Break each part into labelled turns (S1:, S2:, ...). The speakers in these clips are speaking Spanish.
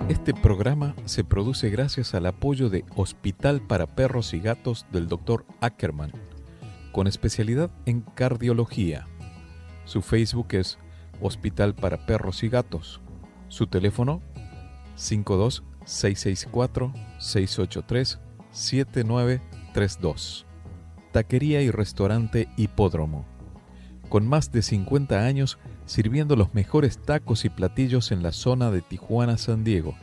S1: Este programa se produce gracias al apoyo de Hospital para Perros y Gatos del Dr. Ackerman, con especialidad en cardiología. Su Facebook es Hospital para Perros y Gatos. Su teléfono 52-664-683-7932. Taquería y restaurante Hipódromo. Con más de 50 años sirviendo los mejores tacos y platillos en la zona de Tijuana-San Diego.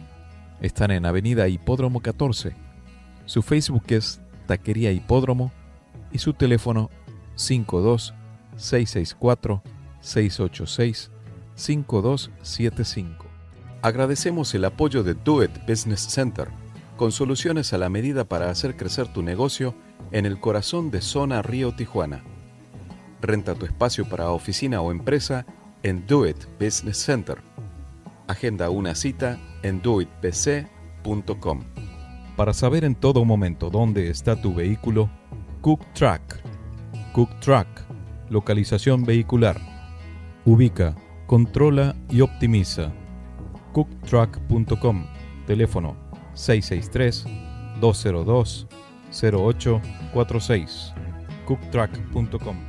S1: Están en Avenida Hipódromo 14. Su Facebook es Taquería Hipódromo y su teléfono 52-664-686-5275. Agradecemos el apoyo de Do It Business Center, con soluciones a la medida para hacer crecer tu negocio en el corazón de Zona Río Tijuana. Renta tu espacio para oficina o empresa en Do It Business Center. Agenda una cita en doitbc.com. Para saber en todo momento dónde está tu vehículo, Cook Track. Cook Track, localización vehicular. Ubica, controla y optimiza. cooktrack.com. Teléfono 663-202-0846. cooktrack.com.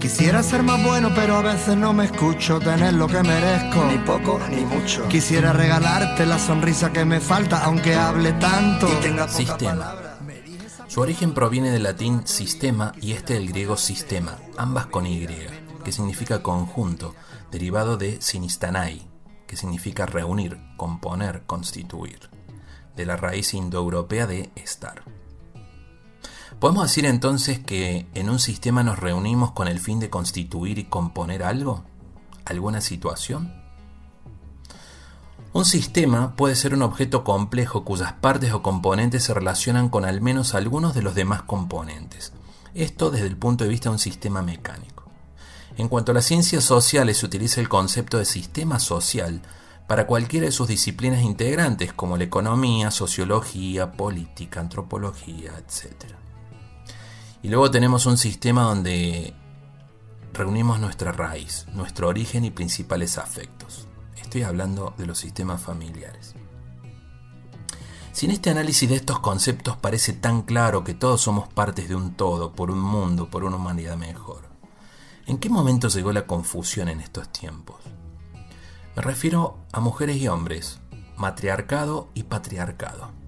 S2: Quisiera ser más bueno, pero a veces no me escucho tener lo que merezco.
S3: Ni poco ni mucho.
S2: Quisiera regalarte la sonrisa que me falta, aunque hable tanto y tenga poca
S4: Sistema.
S2: palabra.
S4: Su origen proviene del latín sistema y del griego sistema, ambas con Y, que significa conjunto, derivado de sinistanai, que significa reunir, componer, constituir, de la raíz indoeuropea de estar. ¿Podemos decir entonces que en un sistema nos reunimos con el fin de constituir y componer algo? ¿Alguna situación? Un sistema puede ser un objeto complejo cuyas partes o componentes se relacionan con al menos algunos de los demás componentes. Esto desde el punto de vista de un sistema mecánico. En cuanto a las ciencias sociales, se utiliza el concepto de sistema social para cualquiera de sus disciplinas integrantes, como la economía, sociología, política, antropología, etc. Y luego tenemos un sistema donde reunimos nuestra raíz, nuestro origen y principales afectos. Estoy hablando de los sistemas familiares. Si en este análisis de estos conceptos parece tan claro que todos somos partes de un todo, por un mundo, por una humanidad mejor, ¿en qué momento llegó la confusión en estos tiempos? Me refiero a mujeres y hombres, matriarcado y patriarcado.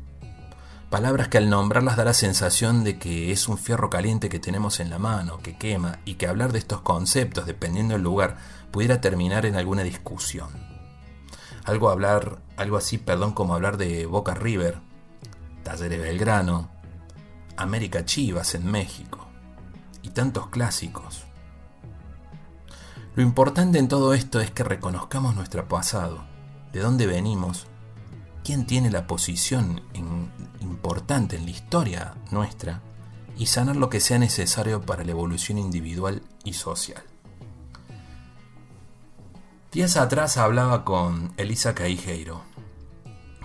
S4: Palabras que al nombrarlas da la sensación de que es un fierro caliente que tenemos en la mano, que quema, y que hablar de estos conceptos, dependiendo del lugar, pudiera terminar en alguna discusión. Algo así, como hablar de Boca River, Talleres Belgrano, América Chivas en México, y tantos clásicos. Lo importante en todo esto es que reconozcamos nuestro pasado, de dónde venimos, quién tiene la posición importante en la historia nuestra y sanar lo que sea necesario para la evolución individual y social. Días atrás hablaba con Elisa Caijeiro,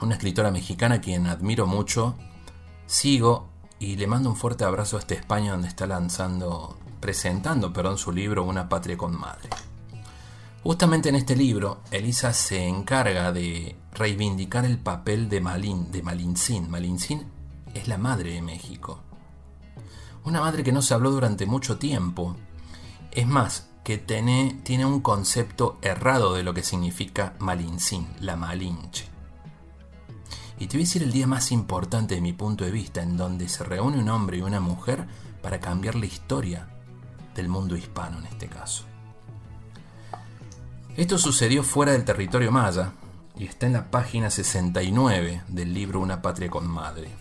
S4: una escritora mexicana a quien admiro mucho, sigo y le mando un fuerte abrazo hasta España, donde está presentando su libro Una patria con madre. Justamente en este libro, Elisa se encarga de reivindicar el papel de Malintzin. Malintzin es la madre de México. Una madre que no se habló durante mucho tiempo. Es más, que tiene un concepto errado de lo que significa Malintzin, la Malinche. Y te voy a decir el día más importante de mi punto de vista, en donde se reúne un hombre y una mujer para cambiar la historia del mundo hispano en este caso. Esto sucedió fuera del territorio maya y está en la página 69 del libro Una patria con madre.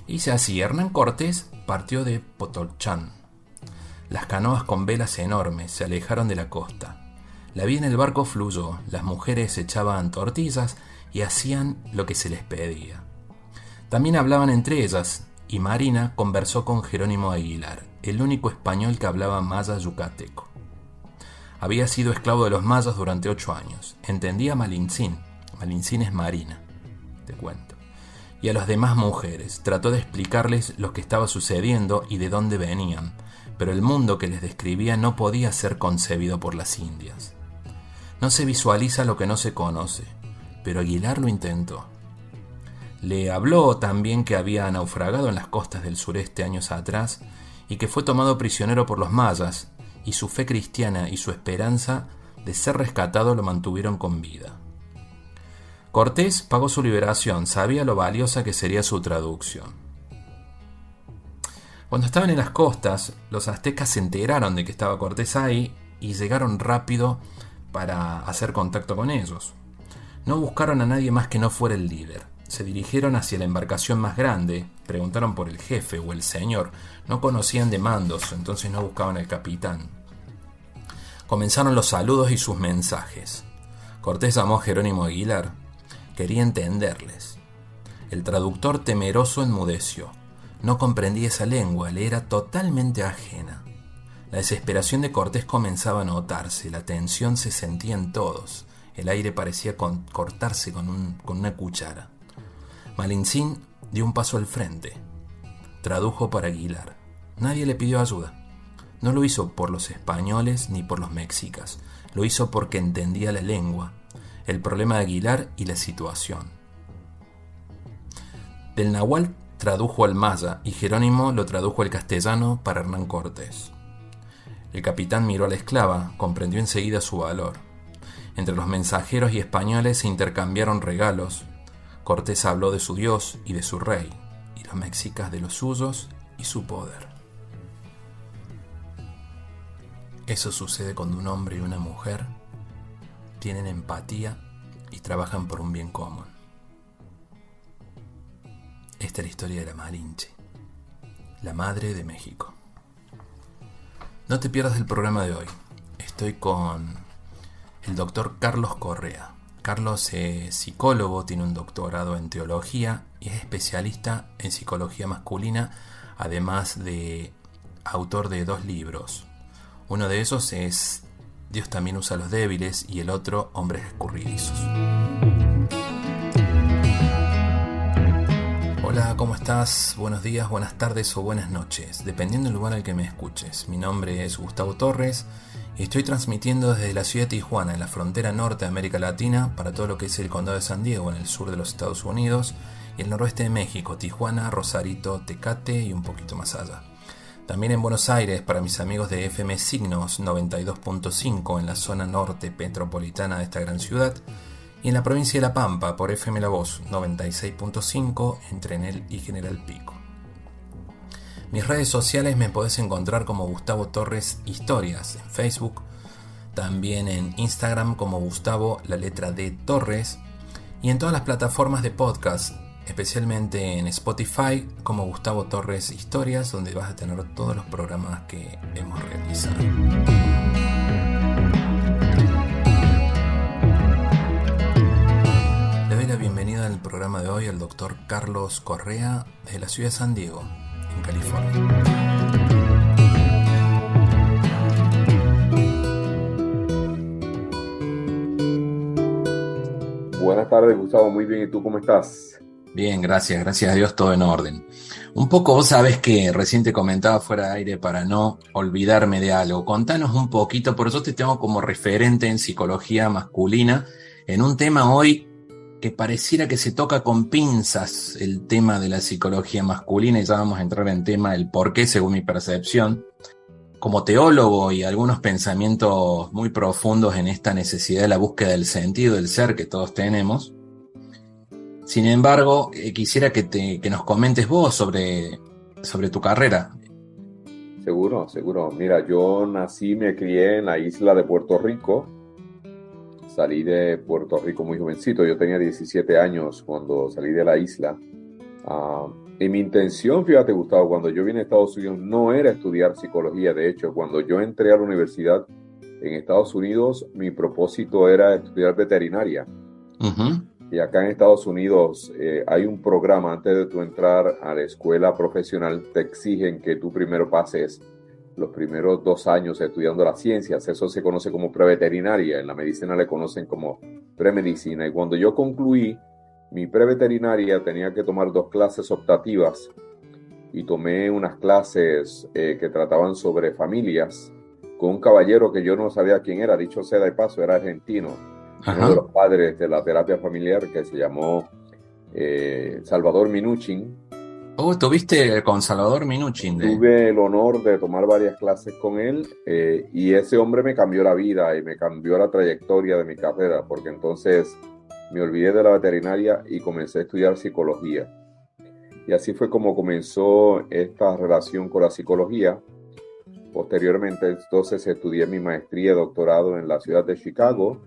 S4: Dice así: Hernán Cortés partió de Potolchán. Las canoas con velas enormes se alejaron de la costa. La vida en el barco fluyó, las mujeres echaban tortillas y hacían lo que se les pedía. También hablaban entre ellas, y Marina conversó con Jerónimo Aguilar, el único español que hablaba maya yucateco. Había sido esclavo de los mayas durante 8 años. Entendía Malintzin. Malintzin es Marina, te cuento. Y a las demás mujeres. Trató de explicarles lo que estaba sucediendo y de dónde venían. pero el mundo que les describía no podía ser concebido por las indias. No se visualiza lo que no se conoce, pero Aguilar lo intentó. Le habló también que había naufragado en las costas del sureste años atrás y que fue tomado prisionero por los mayas, y su fe cristiana y su esperanza de ser rescatado lo mantuvieron con vida. Cortés pagó su liberación, sabía lo valiosa que sería su traducción. Cuando estaban en las costas, los aztecas se enteraron de que estaba Cortés ahí y llegaron rápido para hacer contacto con ellos. No buscaron a nadie más que no fuera el líder. Se dirigieron hacia la embarcación más grande, preguntaron por el jefe o el señor. No conocían de mandos, entonces no buscaban al capitán. Comenzaron los saludos y sus mensajes. Cortés llamó a Jerónimo Aguilar. Quería entenderles. El traductor temeroso enmudeció. No comprendía esa lengua, le era totalmente ajena. La desesperación de Cortés comenzaba a notarse, la tensión se sentía en todos. El aire parecía cortarse con una cuchara. Malincín dio un paso al frente. Tradujo para Aguilar. Nadie le pidió ayuda. No lo hizo por los españoles ni por los mexicas. Lo hizo porque entendía la lengua, el problema de Aguilar y la situación. Del náhuatl tradujo al maya y Jerónimo lo tradujo al castellano para Hernán Cortés. El capitán miró a la esclava, comprendió enseguida su valor. Entre los mensajeros y españoles se intercambiaron regalos. Cortés habló de su Dios y de su rey, y los mexicas de los suyos y su poder. Eso sucede cuando un hombre y una mujer tienen empatía y trabajan por un bien común. Esta es la historia de la Malinche, la madre de México. No te pierdas el programa de hoy. Estoy con el doctor Carlos Correa. Carlos es psicólogo, tiene un doctorado en teología y es especialista en psicología masculina, además de autor de 2 libros. Uno de esos es Dios también usa a los débiles y el otro Hombres escurridizos. Hola, ¿cómo estás? Buenos días, buenas tardes o buenas noches, dependiendo del lugar al que me escuches. Mi nombre es Gustavo Torres y estoy transmitiendo desde la ciudad de Tijuana, en la frontera norte de América Latina, para todo lo que es el condado de San Diego, en el sur de los Estados Unidos, y el noroeste de México, Tijuana, Rosarito, Tecate y un poquito más allá. También en Buenos Aires para mis amigos de FM Signos 92.5 en la zona norte metropolitana de esta gran ciudad, y en la provincia de La Pampa por FM La Voz 96.5 entre Enel y General Pico. Mis redes sociales me podés encontrar como Gustavo Torres Historias en Facebook, también en Instagram como Gustavo la letra D Torres, y en todas las plataformas de podcast, especialmente en Spotify como Gustavo Torres Historias, donde vas a tener todos los programas que hemos realizado. Le doy la bienvenida al programa de hoy al doctor Carlos Correa de la ciudad de San Diego, en California.
S3: Buenas tardes, Gustavo, muy bien, ¿y tú cómo estás?
S4: Bien, gracias a Dios, todo en orden. Un poco, vos sabés que recién te comentaba fuera de aire para no olvidarme de algo. Contanos un poquito, por eso te tengo como referente en psicología masculina, en un tema hoy que pareciera que se toca con pinzas, el tema de la psicología masculina, y ya vamos a entrar en tema del por qué, según mi percepción. Como teólogo y algunos pensamientos muy profundos en esta necesidad de la búsqueda del sentido del ser que todos tenemos. Sin embargo, quisiera que nos comentes vos sobre tu carrera.
S3: Seguro. Mira, yo nací y me crié en la isla de Puerto Rico. Salí de Puerto Rico muy jovencito. Yo tenía 17 años cuando salí de la isla. Y mi intención, fíjate, Gustavo, cuando yo vine a Estados Unidos no era estudiar psicología. De hecho, cuando yo entré a la universidad en Estados Unidos, mi propósito era estudiar veterinaria. Uh-huh. Y acá en Estados Unidos hay un programa, antes de tú entrar a la escuela profesional, te exigen que tú primero pases los primeros 2 años estudiando las ciencias. Eso se conoce como preveterinaria. En la medicina le conocen como premedicina. Y cuando yo concluí mi preveterinaria, tenía que tomar 2 clases optativas. y tomé unas clases que trataban sobre familias con un caballero que yo no sabía quién era, dicho sea de paso, era argentino, uno de los padres de la terapia familiar, que se llamó Salvador Minuchin.
S4: Oh, tuviste con Salvador Minuchin.
S3: Tuve el honor de tomar varias clases con él y ese hombre me cambió la vida y me cambió la trayectoria de mi carrera, porque entonces me olvidé de la veterinaria y comencé a estudiar psicología. Y así fue como comenzó esta relación con la psicología. Posteriormente, entonces, estudié mi maestría y doctorado en la ciudad de Chicago.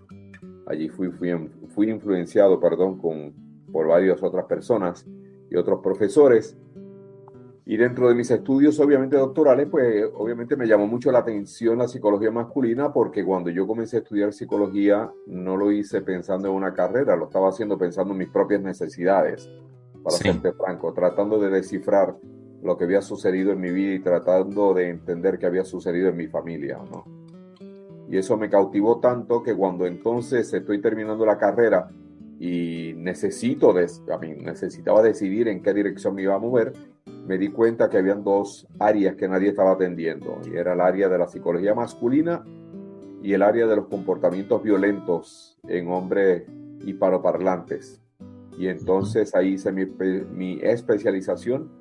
S3: Allí fui influenciado, por varias otras personas y otros profesores. Y dentro de mis estudios, obviamente, doctorales, pues, obviamente me llamó mucho la atención la psicología masculina, porque cuando yo comencé a estudiar psicología, no lo hice pensando en una carrera, lo estaba haciendo pensando en mis propias necesidades. Para serte franco, tratando de descifrar lo que había sucedido en mi vida y tratando de entender qué había sucedido en mi familia, ¿no? Y eso me cautivó tanto que cuando entonces estoy terminando la carrera y necesitaba decidir en qué dirección me iba a mover, me di cuenta que habían dos áreas que nadie estaba atendiendo, y era el área de la psicología masculina y el área de los comportamientos violentos en hombres hispanoparlantes. Y entonces ahí hice mi especialización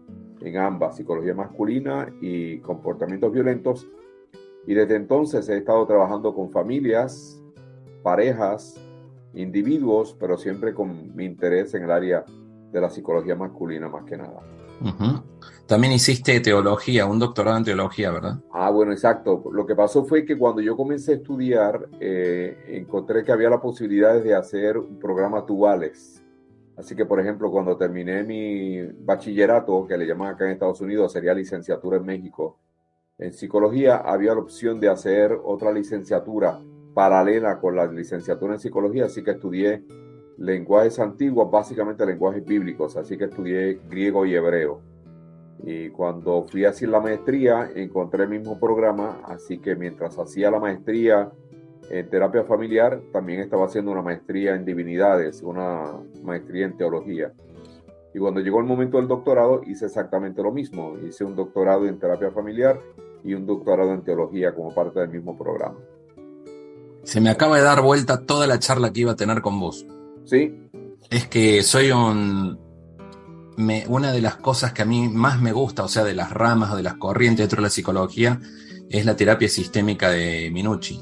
S3: en ambas, psicología masculina y comportamientos violentos. Y desde entonces he estado trabajando con familias, parejas, individuos, pero siempre con mi interés en el área de la psicología masculina más que nada.
S4: Uh-huh. También hiciste teología, un doctorado en teología, ¿verdad?
S3: Bueno, exacto. Lo que pasó fue que cuando yo comencé a estudiar, encontré que había la posibilidad de hacer programas duales. Así que, por ejemplo, cuando terminé mi bachillerato, que le llaman acá en Estados Unidos, sería licenciatura en México, en psicología, había la opción de hacer otra licenciatura paralela con la licenciatura en psicología, así que estudié lenguajes antiguos, básicamente lenguajes bíblicos, así que estudié griego y hebreo. Y cuando fui a hacer la maestría, encontré el mismo programa, así que mientras hacía la maestría en terapia familiar, también estaba haciendo una maestría en divinidades, una maestría en teología. Y cuando llegó el momento del doctorado, hice exactamente lo mismo. Hice un doctorado en terapia familiar y un doctorado en teología como parte del mismo programa.
S4: Se me acaba de dar vuelta toda la charla que iba a tener con vos.
S3: ¿Sí?
S4: Es que soy una de las cosas que a mí más me gusta, o sea, de las ramas o de las corrientes dentro de la psicología, es la terapia sistémica de Minuchin.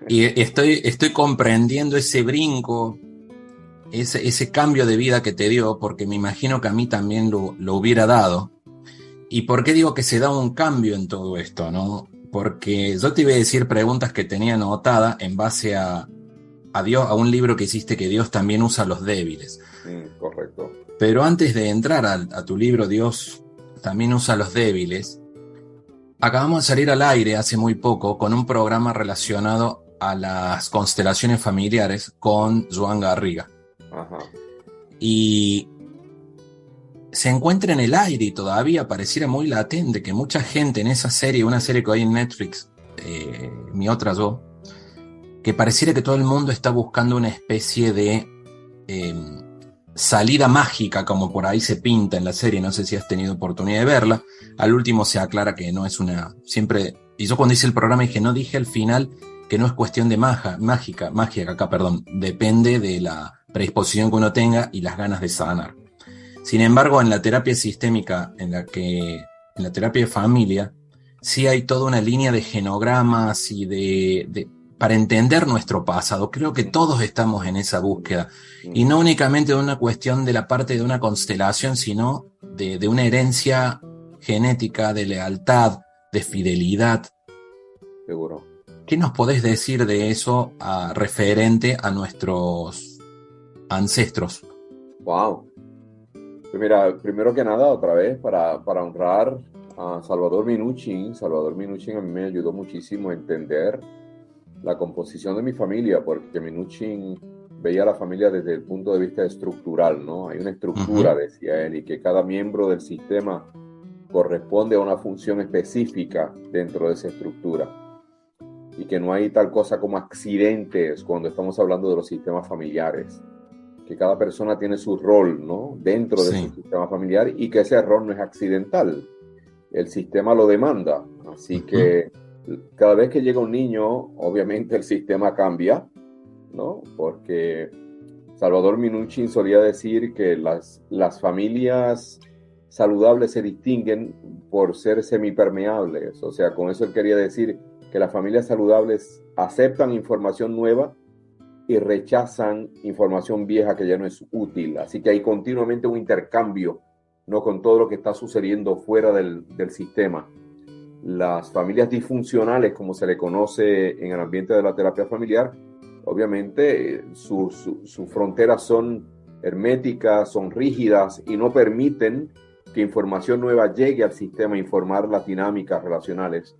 S4: Y estoy comprendiendo ese brinco, ese cambio de vida que te dio, porque me imagino que a mí también lo hubiera dado. ¿Y por qué digo que se da un cambio en todo esto, no? Porque yo te iba a decir preguntas que tenía anotada en base a Dios, a un libro que hiciste, que Dios también usa a los débiles.
S3: Correcto.
S4: Pero antes de entrar a tu libro, Dios también usa a los débiles, acabamos de salir al aire hace muy poco con un programa relacionado a las constelaciones familiares con Joan Garriga.
S3: Ajá.
S4: Y se encuentra en el aire y todavía pareciera muy latente que mucha gente en esa serie, una serie que hay en Netflix, Mi Otra Yo, que pareciera que todo el mundo está buscando una especie de salida mágica, como por ahí se pinta en la serie. No sé si has tenido oportunidad de verla. Al último se aclara que no es una... Siempre, y yo cuando hice el programa dije, no dije al final que no es cuestión de magia acá, perdón. Depende de la predisposición que uno tenga y las ganas de sanar. Sin embargo, en la terapia sistémica, en la terapia de familia, sí hay toda una línea de genogramas y para entender nuestro pasado. Creo que todos estamos en esa búsqueda. Y no únicamente de una cuestión de la parte de una constelación, sino de una herencia genética, de lealtad, de fidelidad.
S3: Seguro.
S4: ¿Qué nos podés decir de eso referente a nuestros ancestros?
S3: Wow. Pues mira, primero que nada, otra vez, para honrar a Salvador Minuchin. Salvador Minuchin a mí me ayudó muchísimo a entender la composición de mi familia, porque Minuchin veía a la familia desde el punto de vista estructural, ¿no? Hay una estructura, decía él, y que cada miembro del sistema corresponde a una función específica dentro de esa estructura. Y que no hay tal cosa como accidentes cuando estamos hablando de los sistemas familiares. que cada persona tiene su rol, ¿no? Dentro de su sistema familiar y que ese rol no es accidental. El sistema lo demanda. Así que cada vez que llega un niño, obviamente el sistema cambia, ¿no? Porque Salvador Minuchin solía decir que las familias saludables se distinguen por ser semipermeables. O sea, con eso él quería decir que las familias saludables aceptan información nueva y rechazan información vieja que ya no es útil. Así que hay continuamente un intercambio, ¿no? Con todo lo que está sucediendo fuera del sistema. Las familias disfuncionales, como se le conoce en el ambiente de la terapia familiar, obviamente sus fronteras son herméticas, son rígidas y no permiten que información nueva llegue al sistema a informar las dinámicas relacionales.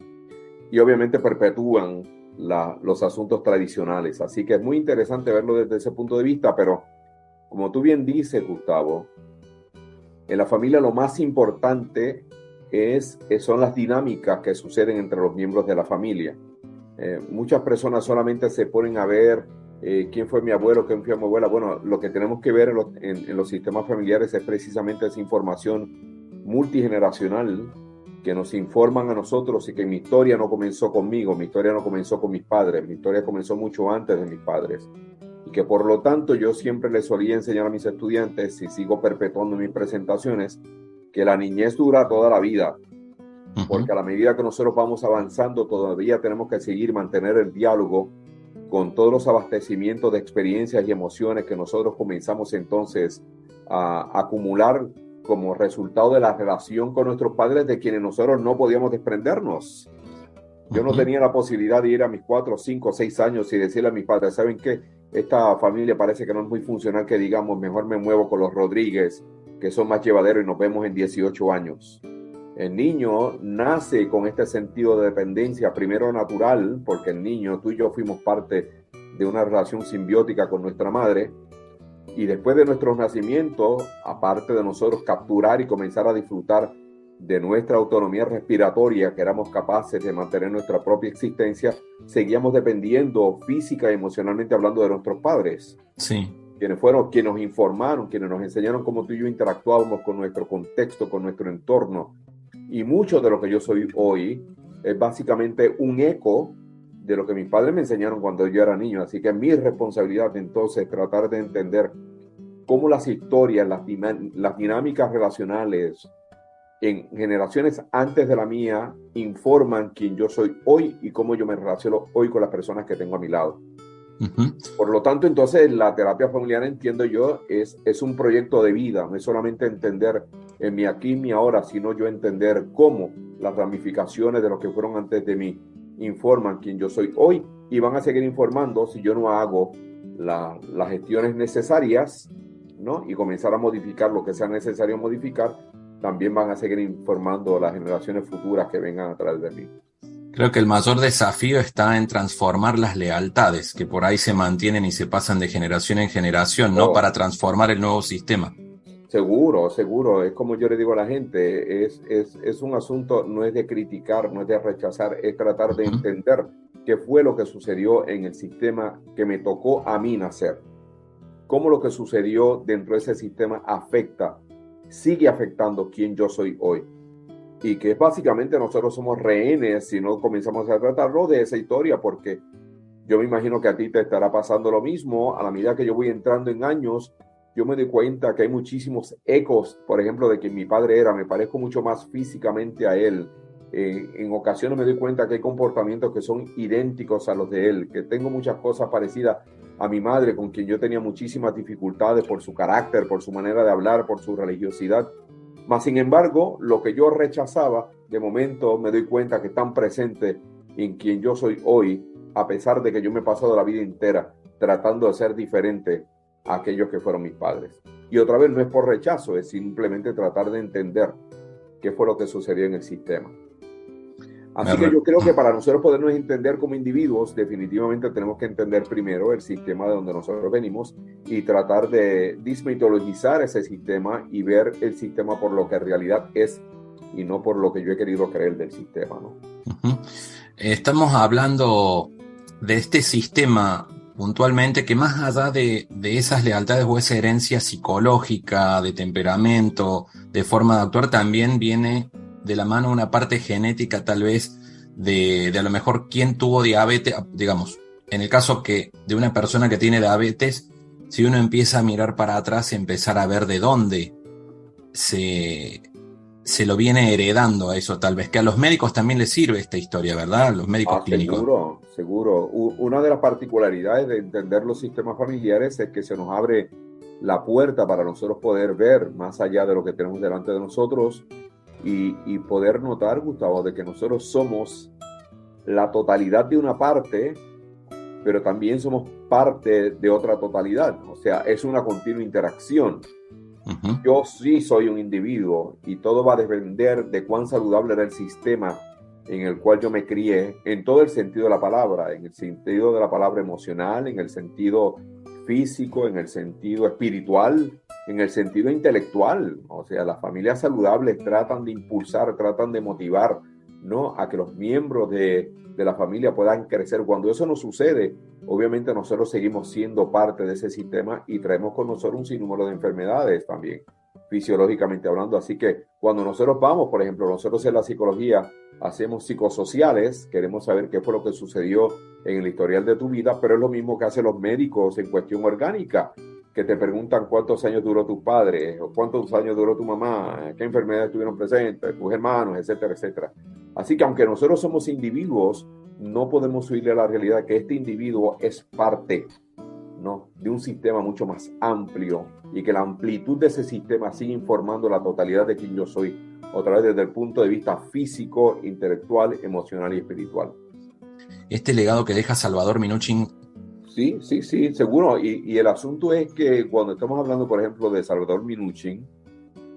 S3: Y obviamente perpetúan los asuntos tradicionales. Así que es muy interesante verlo desde ese punto de vista, pero como tú bien dices, Gustavo, en la familia lo más importante son las dinámicas que suceden entre los miembros de la familia. Muchas personas solamente se ponen a ver quién fue mi abuelo, quién fue mi abuela. Bueno, lo que tenemos que ver en los sistemas familiares es precisamente esa información multigeneracional que nos informan a nosotros y que mi historia no comenzó conmigo, mi historia no comenzó con mis padres, mi historia comenzó mucho antes de mis padres. Y que por lo tanto yo siempre les solía enseñar a mis estudiantes, y sigo perpetuando mis presentaciones, que la niñez dura toda la vida, porque a la medida que nosotros vamos avanzando todavía tenemos que seguir mantener el diálogo con todos los abastecimientos de experiencias y emociones que nosotros comenzamos entonces a acumular como resultado de la relación con nuestros padres, de quienes nosotros no podíamos desprendernos. Yo no tenía la posibilidad de ir a mis 4, 5, 6 años y decirle a mis padres, ¿saben qué? Esta familia parece que no es muy funcional, que digamos, mejor me muevo con los Rodríguez, que son más llevaderos y nos vemos en 18 años. El niño nace con este sentido de dependencia, primero natural, porque el niño, tú y yo fuimos parte de una relación simbiótica con nuestra madre, y después de nuestros nacimientos, aparte de nosotros capturar y comenzar a disfrutar de nuestra autonomía respiratoria, que éramos capaces de mantener nuestra propia existencia, seguíamos dependiendo física y emocionalmente hablando de nuestros padres.
S4: Sí.
S3: Quienes fueron quienes nos informaron, quienes nos enseñaron cómo tú y yo interactuábamos con nuestro contexto, con nuestro entorno. Y mucho de lo que yo soy hoy es básicamente un eco de lo que mis padres me enseñaron cuando yo era niño. Así que es mi responsabilidad entonces tratar de entender cómo las historias, las dinámicas relacionales en generaciones antes de la mía informan quién yo soy hoy y cómo yo me relaciono hoy con las personas que tengo a mi lado. Por lo tanto, entonces, la terapia familiar, entiendo yo, es un proyecto de vida. No es solamente entender en mi aquí y mi ahora, sino yo entender cómo las ramificaciones de lo que fueron antes de mí informan quién yo soy hoy y van a seguir informando si yo no hago las gestiones necesarias, ¿no? Y comenzar a modificar lo que sea necesario modificar. También van a seguir informando las generaciones futuras que vengan a través de mí.
S4: Creo que el mayor desafío está en transformar las lealtades, que por ahí se mantienen y se pasan de generación en generación, no para transformar el nuevo sistema.
S3: Seguro. Es como yo le digo a la gente, es un asunto, no es de criticar, no es de rechazar, es tratar de entender qué fue lo que sucedió en el sistema que me tocó a mí nacer. Cómo lo que sucedió dentro de ese sistema sigue afectando quién yo soy hoy. Y que básicamente nosotros somos rehenes si no comenzamos a tratarlo de esa historia, porque yo me imagino que a ti te estará pasando lo mismo. A la medida que yo voy entrando en años, yo me doy cuenta que hay muchísimos ecos, por ejemplo, de quien mi padre era. Me parezco mucho más físicamente a él. En ocasiones me doy cuenta que hay comportamientos que son idénticos a los de él, que tengo muchas cosas parecidas a mi madre, con quien yo tenía muchísimas dificultades por su carácter, por su manera de hablar, por su religiosidad. Mas, sin embargo, lo que yo rechazaba, de momento me doy cuenta que están presentes en quien yo soy hoy, a pesar de que yo me he pasado la vida entera tratando de ser diferente a aquellos que fueron mis padres. Y otra vez, no es por rechazo, es simplemente tratar de entender qué fue lo que sucedió en el sistema. Así que yo creo que para nosotros podernos entender como individuos, definitivamente tenemos que entender primero el sistema de donde nosotros venimos y tratar de desmitologizar ese sistema y ver el sistema por lo que en realidad es y no por lo que yo he querido creer del sistema, ¿no?
S4: Estamos hablando de este sistema puntualmente que más allá de esas lealtades o esa herencia psicológica, de temperamento, de forma de actuar, también viene de la mano una parte genética tal vez de a lo mejor quién tuvo diabetes, digamos, en el caso que de una persona que tiene diabetes, si uno empieza a mirar para atrás y empezar a ver de dónde se lo viene heredando a eso, tal vez que a los médicos también les sirve esta historia, ¿verdad? A los médicos clínicos.
S3: Seguro, seguro. Una de las particularidades de entender los sistemas familiares es que se nos abre la puerta para nosotros poder ver más allá de lo que tenemos delante de nosotros y poder notar, Gustavo, de que nosotros somos la totalidad de una parte, pero también somos parte de otra totalidad. O sea, es una continua interacción.
S4: Uh-huh.
S3: Yo sí soy un individuo y todo va a depender de cuán saludable era el sistema en el cual yo me crié, en todo el sentido de la palabra, en el sentido de la palabra emocional, en el sentido físico, en el sentido espiritual, en el sentido intelectual. O sea, las familias saludables tratan de impulsar, tratan de motivar, ¿no?, a que los miembros de la familia puedan crecer. Cuando eso no sucede, obviamente nosotros seguimos siendo parte de ese sistema y traemos con nosotros un sinnúmero de enfermedades también, fisiológicamente hablando. Así que cuando nosotros vamos, por ejemplo, nosotros en la psicología hacemos psicosociales, queremos saber qué fue lo que sucedió en el historial de tu vida, pero es lo mismo que hacen los médicos en cuestión orgánica, que te preguntan cuántos años duró tu padre, o cuántos años duró tu mamá, qué enfermedades estuvieron presentes, tus hermanos, etcétera, etcétera. Así que aunque nosotros somos individuos, no podemos huirle a la realidad que este individuo es parte, ¿no?, de un sistema mucho más amplio y que la amplitud de ese sistema sigue informando la totalidad de quien yo soy, otra vez desde el punto de vista físico, intelectual, emocional y espiritual.
S4: Este legado que deja Salvador Minuchin.
S3: Sí, seguro. Y el asunto es que cuando estamos hablando, por ejemplo, de Salvador Minuchin,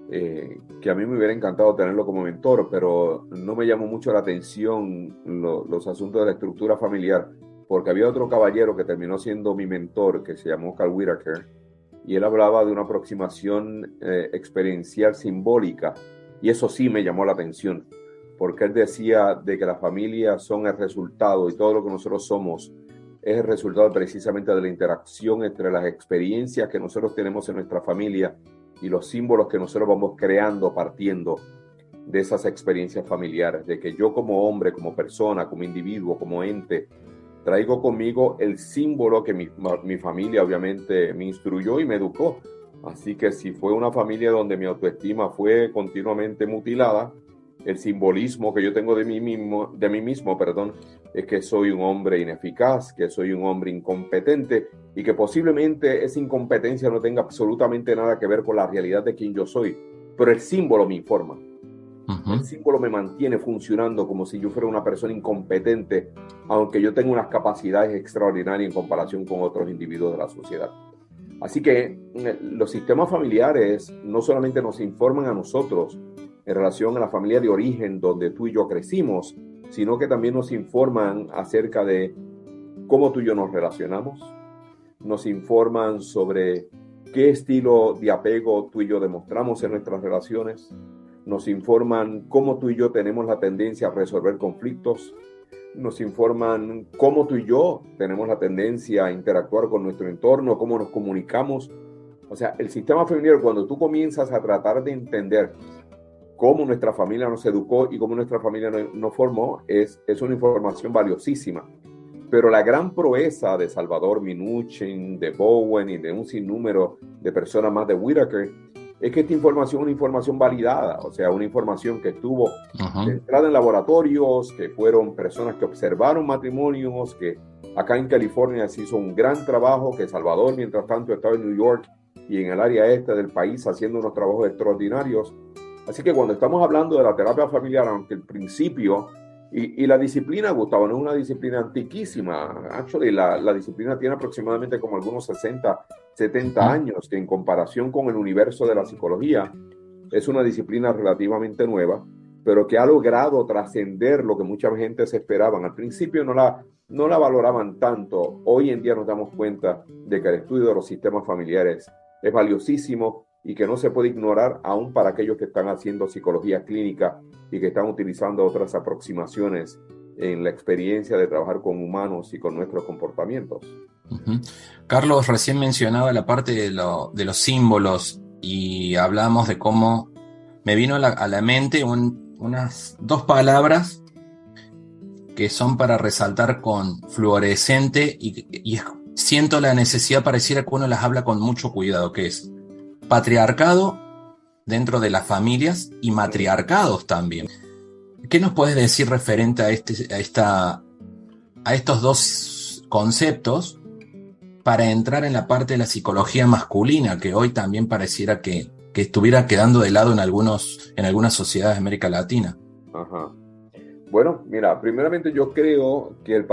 S3: que a mí me hubiera encantado tenerlo como mentor, pero no me llamó mucho la atención los asuntos de la estructura familiar, porque había otro caballero que terminó siendo mi mentor, que se llamó Carl Whitaker, y él hablaba de una aproximación experiencial simbólica, y eso sí me llamó la atención, porque él decía de que las familias son el resultado, y todo lo que nosotros somos es el resultado precisamente de la interacción entre las experiencias que nosotros tenemos en nuestra familia y los símbolos que nosotros vamos creando partiendo de esas experiencias familiares, de que yo como hombre, como persona, como individuo, como ente, traigo conmigo el símbolo que mi familia obviamente me instruyó y me educó. Así que si fue una familia donde mi autoestima fue continuamente mutilada, el simbolismo que yo tengo de mí mismo, es que soy un hombre ineficaz, que soy un hombre incompetente y que posiblemente esa incompetencia no tenga absolutamente nada que ver con la realidad de quien yo soy. Pero el símbolo me informa. Uh-huh. El símbolo me mantiene funcionando como si yo fuera una persona incompetente, aunque yo tenga unas capacidades extraordinarias en comparación con otros individuos de la sociedad. Así que los sistemas familiares no solamente nos informan a nosotros en relación a la familia de origen donde tú y yo crecimos, sino que también nos informan acerca de cómo tú y yo nos relacionamos, nos informan sobre qué estilo de apego tú y yo demostramos en nuestras relaciones, nos informan cómo tú y yo tenemos la tendencia a resolver conflictos, nos informan cómo tú y yo tenemos la tendencia a interactuar con nuestro entorno, cómo nos comunicamos. O sea, el sistema familiar, cuando tú comienzas a tratar de entender cómo nuestra familia nos educó y cómo nuestra familia nos formó, es una información valiosísima. Pero la gran proeza de Salvador Minuchin, de Bowen y de un sinnúmero de personas más de Whitaker es que esta información es una información validada, o sea, una información que estuvo centrada en laboratorios, que fueron personas que observaron matrimonios, que acá en California se hizo un gran trabajo, que Salvador, mientras tanto, estaba en New York y en el área este del país haciendo unos trabajos extraordinarios. Así que cuando estamos hablando de la terapia familiar, aunque el principio y la disciplina, Gustavo, no es una disciplina antiquísima. Actually, la disciplina tiene aproximadamente como algunos 60, 70 años, que en comparación con el universo de la psicología es una disciplina relativamente nueva, pero que ha logrado trascender lo que mucha gente se esperaban. Al principio no la valoraban tanto. Hoy en día nos damos cuenta de que el estudio de los sistemas familiares es valiosísimo y que no se puede ignorar aún para aquellos que están haciendo psicología clínica y que están utilizando otras aproximaciones en la experiencia de trabajar con humanos y con nuestros comportamientos.
S4: Ujú. Carlos recién mencionaba la parte de los símbolos y hablamos de cómo me vino a la mente unas dos palabras que son para resaltar con fluorescente y siento la necesidad, pareciera que uno las habla con mucho cuidado, que es patriarcado dentro de las familias y matriarcados también. ¿Qué nos puedes decir referente a estos dos conceptos para entrar en la parte de la psicología masculina, que hoy también pareciera que estuviera quedando de lado en algunas sociedades de América Latina?
S3: Ajá. Bueno, mira, primeramente yo creo que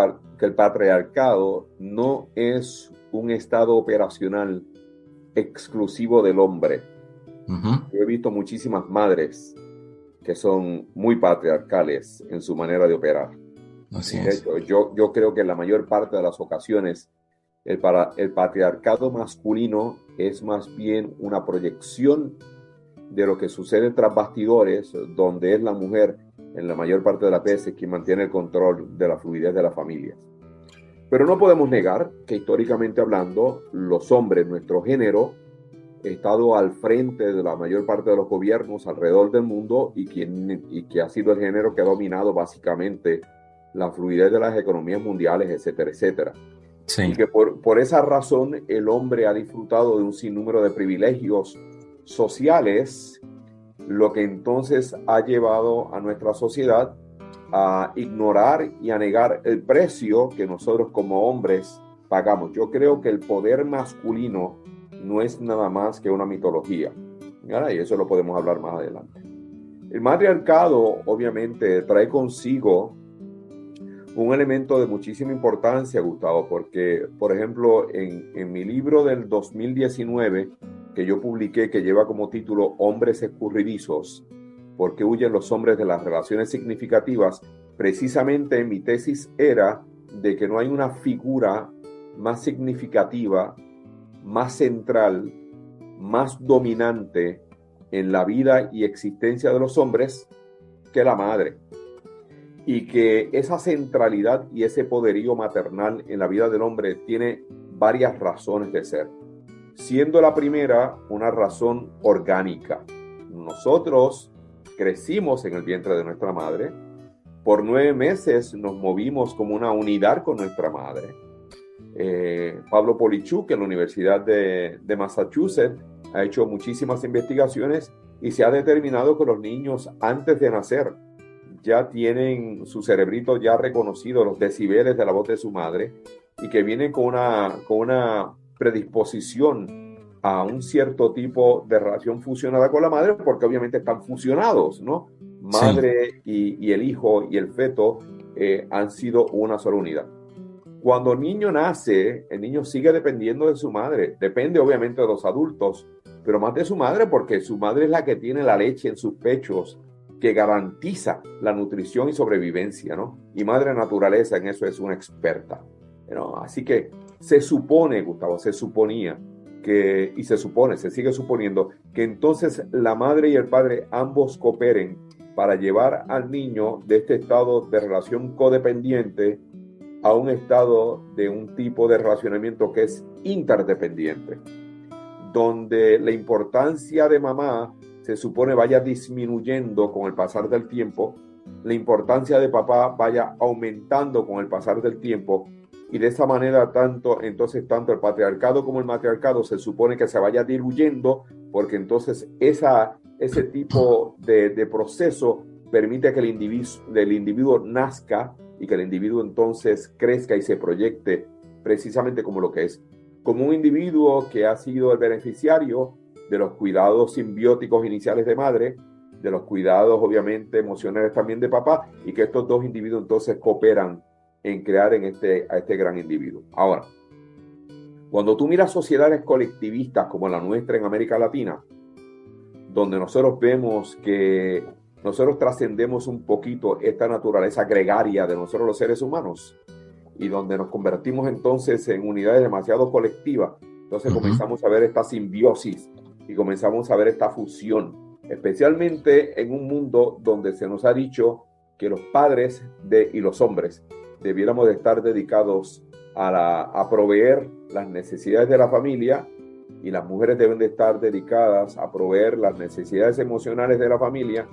S3: que el patriarcado no es un estado operacional exclusivo del hombre.
S4: Uh-huh.
S3: Yo he visto muchísimas madres que son muy patriarcales en su manera de operar.
S4: Así
S3: De
S4: es.
S3: hecho, yo creo que en la mayor parte de las ocasiones el patriarcado masculino es más bien una proyección de lo que sucede tras bastidores, donde es la mujer en la mayor parte de las veces quien mantiene el control de la fluidez de las familias. Pero no podemos negar que históricamente hablando, los hombres, nuestro género, ha estado al frente de la mayor parte de los gobiernos alrededor del mundo y que ha sido el género que ha dominado básicamente la fluidez de las economías mundiales, etcétera, etcétera.
S4: Sí.
S3: Y que por esa razón el hombre ha disfrutado de un sinnúmero de privilegios sociales, lo que entonces ha llevado a nuestra sociedad a ignorar y a negar el precio que nosotros como hombres pagamos. Yo creo que el poder masculino no es nada más que una mitología, ¿verdad? Y eso lo podemos hablar más adelante. El matriarcado obviamente trae consigo un elemento de muchísima importancia, Gustavo, porque, por ejemplo, en mi libro del 2019, que yo publiqué, que lleva como título Hombres escurridizos, ¿por qué huyen los hombres de las relaciones significativas? Precisamente mi tesis era de que no hay una figura más significativa, más central, más dominante en la vida y existencia de los hombres que la madre. Y que esa centralidad y ese poderío maternal en la vida del hombre tiene varias razones de ser, siendo la primera una razón orgánica. Nosotros crecimos en el vientre de nuestra madre, por 9 meses nos movimos como una unidad con nuestra madre. Pablo Polichuk en la Universidad de Massachusetts ha hecho muchísimas investigaciones y se ha determinado que los niños antes de nacer ya tienen su cerebrito ya reconocido los decibeles de la voz de su madre y que vienen con una predisposición a un cierto tipo de relación fusionada con la madre, porque obviamente están fusionados, ¿no? Madre y el hijo y el feto han sido una sola unidad. Cuando el niño nace, el niño sigue dependiendo de su madre. Depende obviamente de los adultos, pero más de su madre, porque su madre es la que tiene la leche en sus pechos, que garantiza la nutrición y sobrevivencia, ¿no? Y madre naturaleza en eso es una experta, ¿no? Así que se supone, Gustavo, se suponía que, y se supone, se sigue suponiendo, que entonces la madre y el padre ambos cooperen para llevar al niño de este estado de relación codependiente a un estado de un tipo de relacionamiento que es interdependiente, donde la importancia de mamá se supone vaya disminuyendo con el pasar del tiempo, la importancia de papá vaya aumentando con el pasar del tiempo, y de esa manera tanto el patriarcado como el matriarcado se supone que se vaya diluyendo, porque entonces ese tipo de proceso permite que el individuo nazca y que el individuo entonces crezca y se proyecte precisamente como lo que es, como un individuo que ha sido el beneficiario de los cuidados simbióticos iniciales de madre, de los cuidados obviamente emocionales también de papá, y que estos dos individuos entonces cooperan en crear a este gran individuo. Ahora, cuando tú miras sociedades colectivistas como la nuestra en América Latina, donde nosotros vemos que nosotros trascendemos un poquito esta naturaleza gregaria de nosotros los seres humanos, y donde nos convertimos entonces en unidades demasiado colectivas, entonces comenzamos a ver esta simbiosis y comenzamos a ver esta fusión, especialmente en un mundo donde se nos ha dicho que los padres y los hombres debiéramos de estar dedicados a proveer las necesidades de la familia, y las mujeres deben de estar dedicadas a proveer las necesidades emocionales de la familia.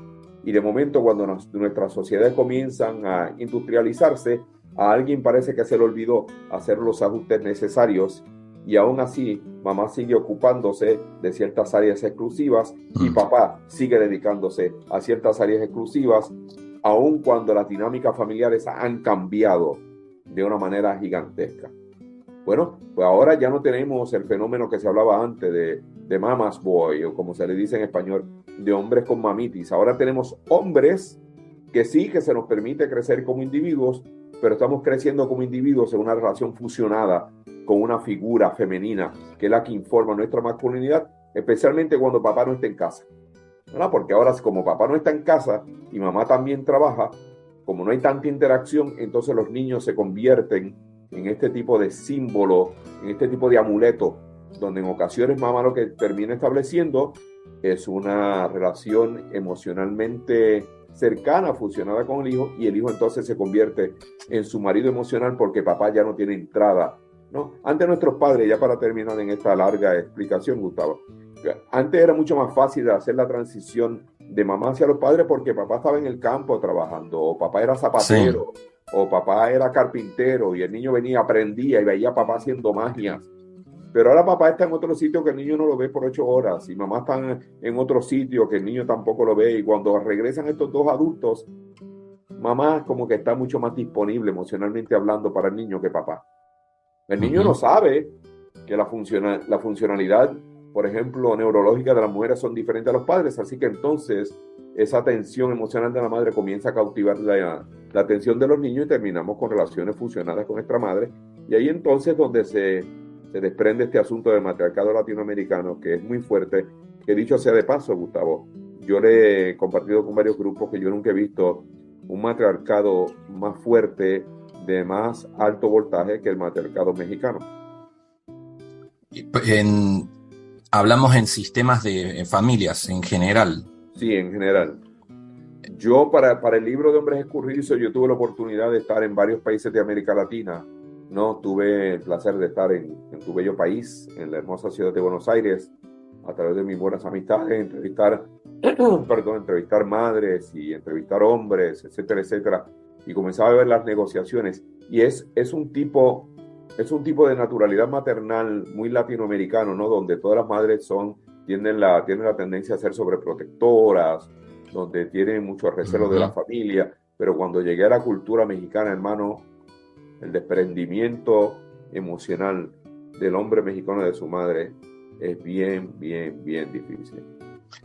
S3: Y de momento, cuando nuestras sociedades comienzan a industrializarse, a alguien parece que se le olvidó hacer los ajustes necesarios, y aún así mamá sigue ocupándose de ciertas áreas exclusivas y papá sigue dedicándose a ciertas áreas exclusivas, aun cuando las dinámicas familiares han cambiado de una manera gigantesca. Bueno, pues ahora ya no tenemos el fenómeno que se hablaba antes de mama's boy, o como se le dice en español, de hombres con mamitis. Ahora tenemos hombres que sí, que se nos permite crecer como individuos, pero estamos creciendo como individuos en una relación fusionada con una figura femenina, que es la que informa nuestra masculinidad, especialmente cuando papá no está en casa, ¿verdad? Porque ahora, como papá no está en casa y mamá también trabaja, como no hay tanta interacción, entonces los niños se convierten en este tipo de símbolo, en este tipo de amuleto, donde en ocasiones mamá lo que termina estableciendo es una relación emocionalmente cercana, fusionada con el hijo, y el hijo entonces se convierte en su marido emocional porque papá ya no tiene entrada, ¿no? Antes nuestros padres, ya para terminar en esta larga explicación, Gustavo, antes era mucho más fácil hacer la transición de mamá hacia los padres porque papá estaba en el campo trabajando, o papá era zapatero, sí, o papá era carpintero, y el niño venía, aprendía y veía a papá haciendo magias. Pero ahora papá está en otro sitio que el niño no lo ve por 8 horas, y mamá está en otro sitio que el niño tampoco lo ve, y cuando regresan estos dos adultos, mamá como que está mucho más disponible emocionalmente hablando para el niño que papá. El niño no sabe que la funcionalidad, por ejemplo, neurológica de las mujeres son diferentes a los padres, así que entonces esa tensión emocional de la madre comienza a cautivar la atención de los niños, y terminamos con relaciones fusionadas con nuestra madre, y ahí entonces donde se desprende este asunto del matriarcado latinoamericano, que es muy fuerte, que dicho sea de paso, Gustavo, yo le he compartido con varios grupos que yo nunca he visto un matriarcado más fuerte, de más alto voltaje que el matriarcado mexicano.
S4: Hablamos en sistemas de familias en general.
S3: Sí, en general. Yo para el libro de Hombres Escurridizos, yo tuve la oportunidad de estar en varios países de América Latina, ¿no? Tuve el placer de estar en tu bello país, en la hermosa ciudad de Buenos Aires, a través de mis buenas amistades, entrevistar madres y entrevistar hombres, etcétera, etcétera. Y comenzaba a ver las negociaciones. Y es un tipo de naturalidad maternal muy latinoamericano, ¿no? Donde todas las madres tienen la tendencia a ser sobreprotectoras, donde tienen mucho recelo de la familia. Pero cuando llegué a la cultura mexicana, hermano, el desprendimiento emocional del hombre mexicano de su madre es bien, bien, bien difícil.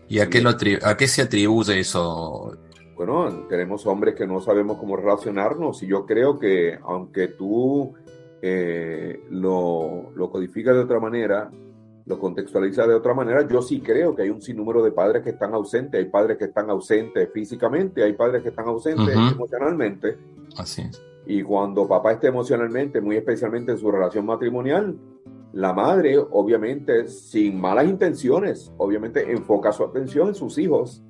S4: ¿Y a qué se atribuye eso?
S3: Bueno, tenemos hombres que no sabemos cómo relacionarnos, y yo creo que aunque tú lo codificas de otra manera, lo contextualizas de otra manera, yo sí creo que hay un sinnúmero de padres que están ausentes. Hay padres que están ausentes físicamente, hay padres que están ausentes emocionalmente.
S4: Así es.
S3: Y cuando papá está emocionalmente, muy especialmente en su relación matrimonial, la madre, obviamente, sin malas intenciones, obviamente enfoca su atención en sus hijos.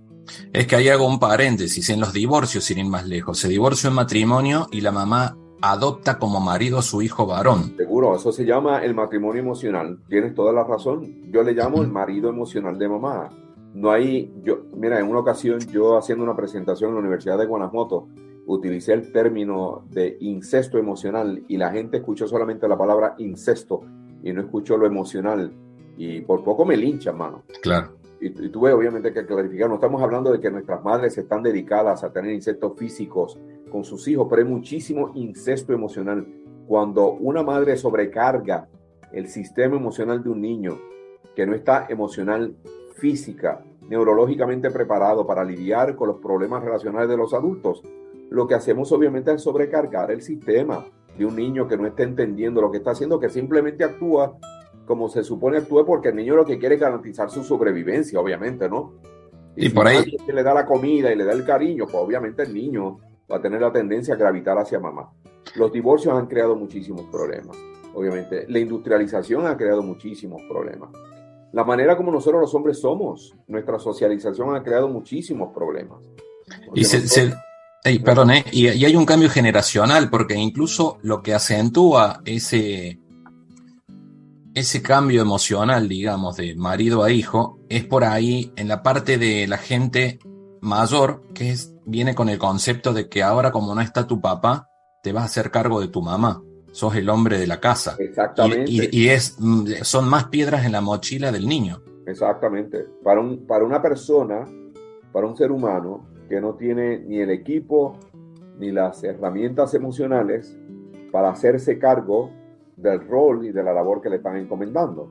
S4: Es que ahí hago un paréntesis, en los divorcios, sin ir más lejos. Se divorcia un matrimonio y la mamá adopta como marido a su hijo varón.
S3: Seguro, eso se llama el matrimonio emocional. Tienes toda la razón. Yo le llamo el marido emocional de mamá. Mira, en una ocasión yo haciendo una presentación en la Universidad de Guanajuato, utilicé el término de incesto emocional, y la gente escuchó solamente la palabra incesto y no escuchó lo emocional, y por poco me linchan, mano.
S4: Claro.
S3: Y tuve obviamente que clarificar, no estamos hablando de que nuestras madres están dedicadas a tener incestos físicos con sus hijos, pero hay muchísimo incesto emocional. Cuando una madre sobrecarga el sistema emocional de un niño que no está emocional, física, neurológicamente preparado para lidiar con los problemas relacionales de los adultos, lo que hacemos obviamente es sobrecargar el sistema de un niño que no está entendiendo lo que está haciendo, que simplemente actúa como se supone actúe, porque el niño lo que quiere es garantizar su sobrevivencia, obviamente, ¿no? Y si
S4: por ahí
S3: le da la comida y le da el cariño, pues obviamente el niño va a tener la tendencia a gravitar hacia mamá. Los divorcios han creado muchísimos problemas, obviamente. La industrialización ha creado muchísimos problemas. La manera como nosotros los hombres somos, nuestra socialización ha creado muchísimos problemas.
S4: Y Ey, perdón, y hay un cambio generacional, porque incluso lo que acentúa ese cambio emocional, digamos, de marido a hijo, es por ahí en la parte de la gente mayor, viene con el concepto de que ahora, como no está tu papá, te vas a hacer cargo de tu mamá. Sos el hombre de la casa.
S3: Exactamente.
S4: Son más piedras en la mochila del niño.
S3: Exactamente. Para una persona, para un ser humano que no tiene ni el equipo ni las herramientas emocionales para hacerse cargo del rol y de la labor que le están encomendando.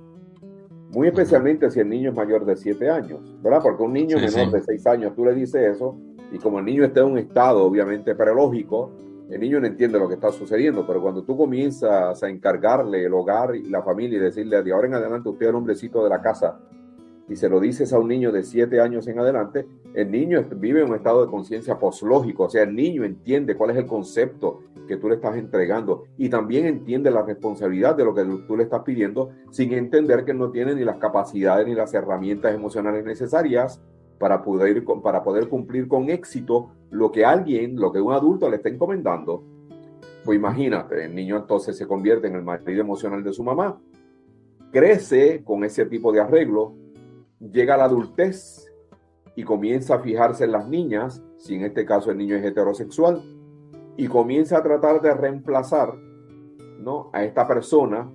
S3: Muy especialmente si el niño es mayor de 7 años, ¿verdad? Porque un niño menor de 6 años, tú le dices eso, y como el niño está en un estado obviamente prelógico, el niño no entiende lo que está sucediendo, pero cuando tú comienzas a encargarle el hogar y la familia y decirle de ahora en adelante usted es el hombrecito de la casa, y se lo dices a un niño de 7 años en adelante, el niño vive en un estado de conciencia poslógico, o sea, el niño entiende cuál es el concepto que tú le estás entregando y también entiende la responsabilidad de lo que tú le estás pidiendo sin entender que él no tiene ni las capacidades ni las herramientas emocionales necesarias para poder cumplir con éxito lo que un adulto le está encomendando. Pues imagínate, el niño entonces se convierte en el marido emocional de su mamá, crece con ese tipo de arreglo, llega a la adultez y comienza a fijarse en las niñas, si en este caso el niño es heterosexual, y comienza a tratar de reemplazar, ¿no?, a esta persona,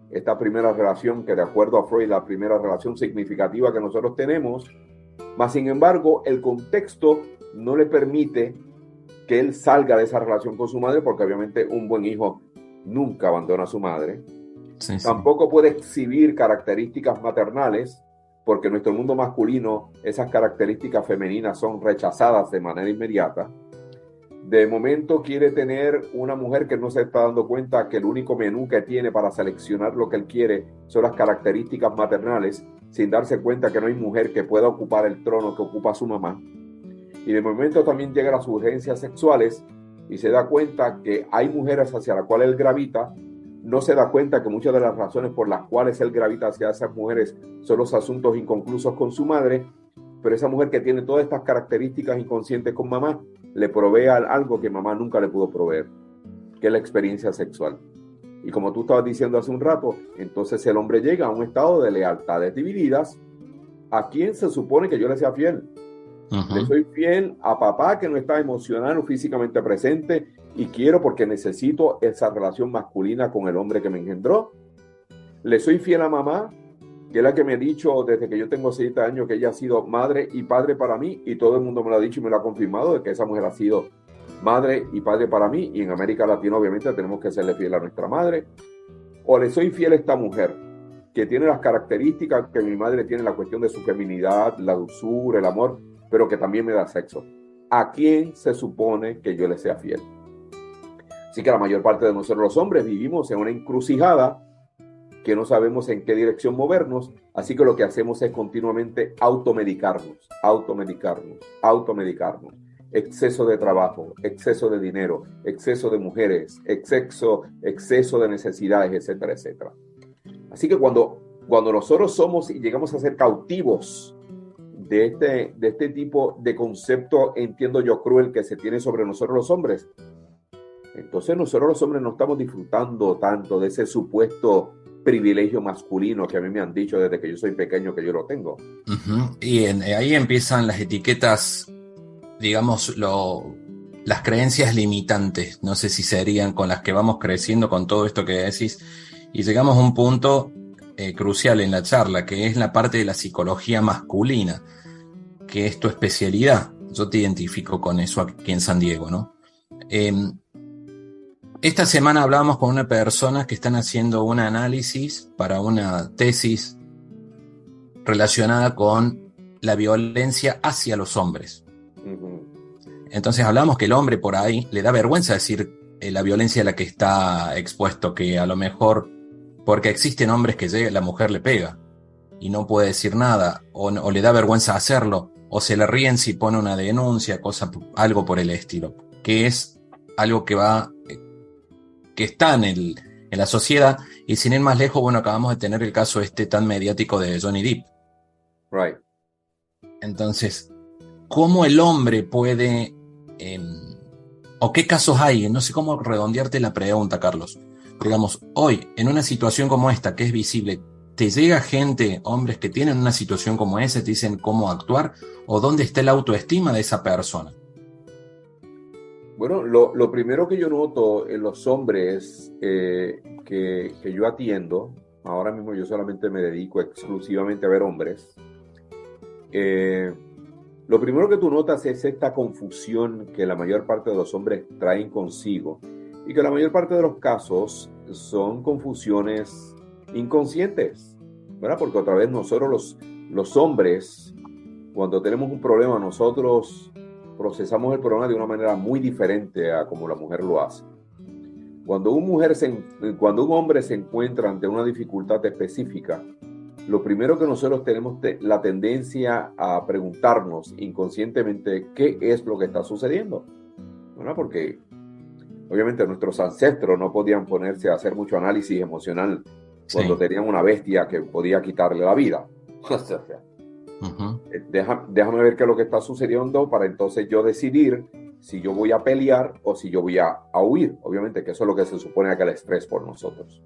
S3: esta primera relación, que de acuerdo a Freud, la primera relación significativa que nosotros tenemos, mas sin embargo, el contexto no le permite que él salga de esa relación con su madre, porque obviamente un buen hijo nunca abandona a su madre. Sí. Tampoco puede exhibir características maternales, porque en nuestro mundo masculino esas características femeninas son rechazadas de manera inmediata. De momento quiere tener una mujer que no se está dando cuenta que el único menú que tiene para seleccionar lo que él quiere son las características maternales, sin darse cuenta que no hay mujer que pueda ocupar el trono que ocupa su mamá. Y de momento también llega a las urgencias sexuales y se da cuenta que hay mujeres hacia las cuales él gravita. No se da cuenta que muchas de las razones por las cuales él gravita hacia esas mujeres son los asuntos inconclusos con su madre, pero esa mujer que tiene todas estas características inconscientes con mamá, le provee algo que mamá nunca le pudo proveer, que es la experiencia sexual. Y como tú estabas diciendo hace un rato, entonces el hombre llega a un estado de lealtades divididas. ¿A quién se supone que yo le sea fiel? Uh-huh. Le soy fiel a papá, que no está emocional o físicamente presente, y quiero porque necesito esa relación masculina con el hombre que me engendró. Le soy fiel a mamá, que es la que me ha dicho desde que yo tengo 7 años que ella ha sido madre y padre para mí, y todo el mundo me lo ha dicho y me lo ha confirmado, de que esa mujer ha sido madre y padre para mí, y en América Latina obviamente tenemos que serle fiel a nuestra madre. O le soy fiel a esta mujer, que tiene las características que mi madre tiene, la cuestión de su feminidad, la dulzura, el amor, pero que también me da sexo. ¿A quién se supone que yo le sea fiel? Así que la mayor parte de nosotros los hombres vivimos en una encrucijada que no sabemos en qué dirección movernos, así que lo que hacemos es continuamente automedicarnos. Exceso de trabajo, exceso de dinero, exceso de mujeres, exceso de necesidades, etcétera, etcétera. Así que cuando nosotros somos y llegamos a ser cautivos de este tipo de concepto, entiendo yo, cruel que se tiene sobre nosotros los hombres, entonces nosotros los hombres no estamos disfrutando tanto de ese supuesto privilegio masculino que a mí me han dicho desde que yo soy pequeño que yo lo tengo.
S4: Uh-huh. Y ahí empiezan las etiquetas, digamos, las creencias limitantes, no sé si serían con las que vamos creciendo con todo esto que decís, y llegamos a un punto crucial en la charla, que es la parte de la psicología masculina, que es tu especialidad. Yo te identifico con eso aquí en San Diego, ¿no? Esta semana hablábamos con una persona que están haciendo un análisis para una tesis relacionada con la violencia hacia los hombres. Uh-huh. Entonces hablamos que el hombre por ahí le da vergüenza decir la violencia a la que está expuesto, que a lo mejor porque existen hombres que la mujer le pega y no puede decir nada, o le da vergüenza hacerlo, o se le ríen si pone una denuncia, algo por el estilo, que es algo que está en la sociedad. Y sin ir más lejos, bueno, acabamos de tener el caso tan mediático de Johnny Depp.
S3: Right.
S4: Entonces, ¿cómo el hombre puede ¿O qué casos hay? No sé cómo redondearte la pregunta, Carlos. Digamos, hoy, en una situación como esta, que es visible, ¿te llega gente, hombres que tienen una situación como esa, te dicen cómo actuar? ¿O dónde está la autoestima de esa persona?
S3: Bueno, lo primero que yo noto en los hombres que yo atiendo, ahora mismo yo solamente me dedico exclusivamente a ver hombres, lo primero que tú notas es esta confusión que la mayor parte de los hombres traen consigo y que la mayor parte de los casos son confusiones inconscientes, ¿verdad? Porque otra vez nosotros los hombres, cuando tenemos un problema, nosotros procesamos el problema de una manera muy diferente a como la mujer lo hace. Cuando un hombre se encuentra ante una dificultad específica, lo primero que nosotros tenemos la tendencia a preguntarnos inconscientemente qué es lo que está sucediendo, ¿verdad? Porque obviamente nuestros ancestros no podían ponerse a hacer mucho análisis emocional cuando tenían una bestia que podía quitarle la vida. Déjame ver qué es lo que está sucediendo para entonces yo decidir si yo voy a pelear o si yo voy a huir. Obviamente que eso es lo que se supone que es el estrés por nosotros.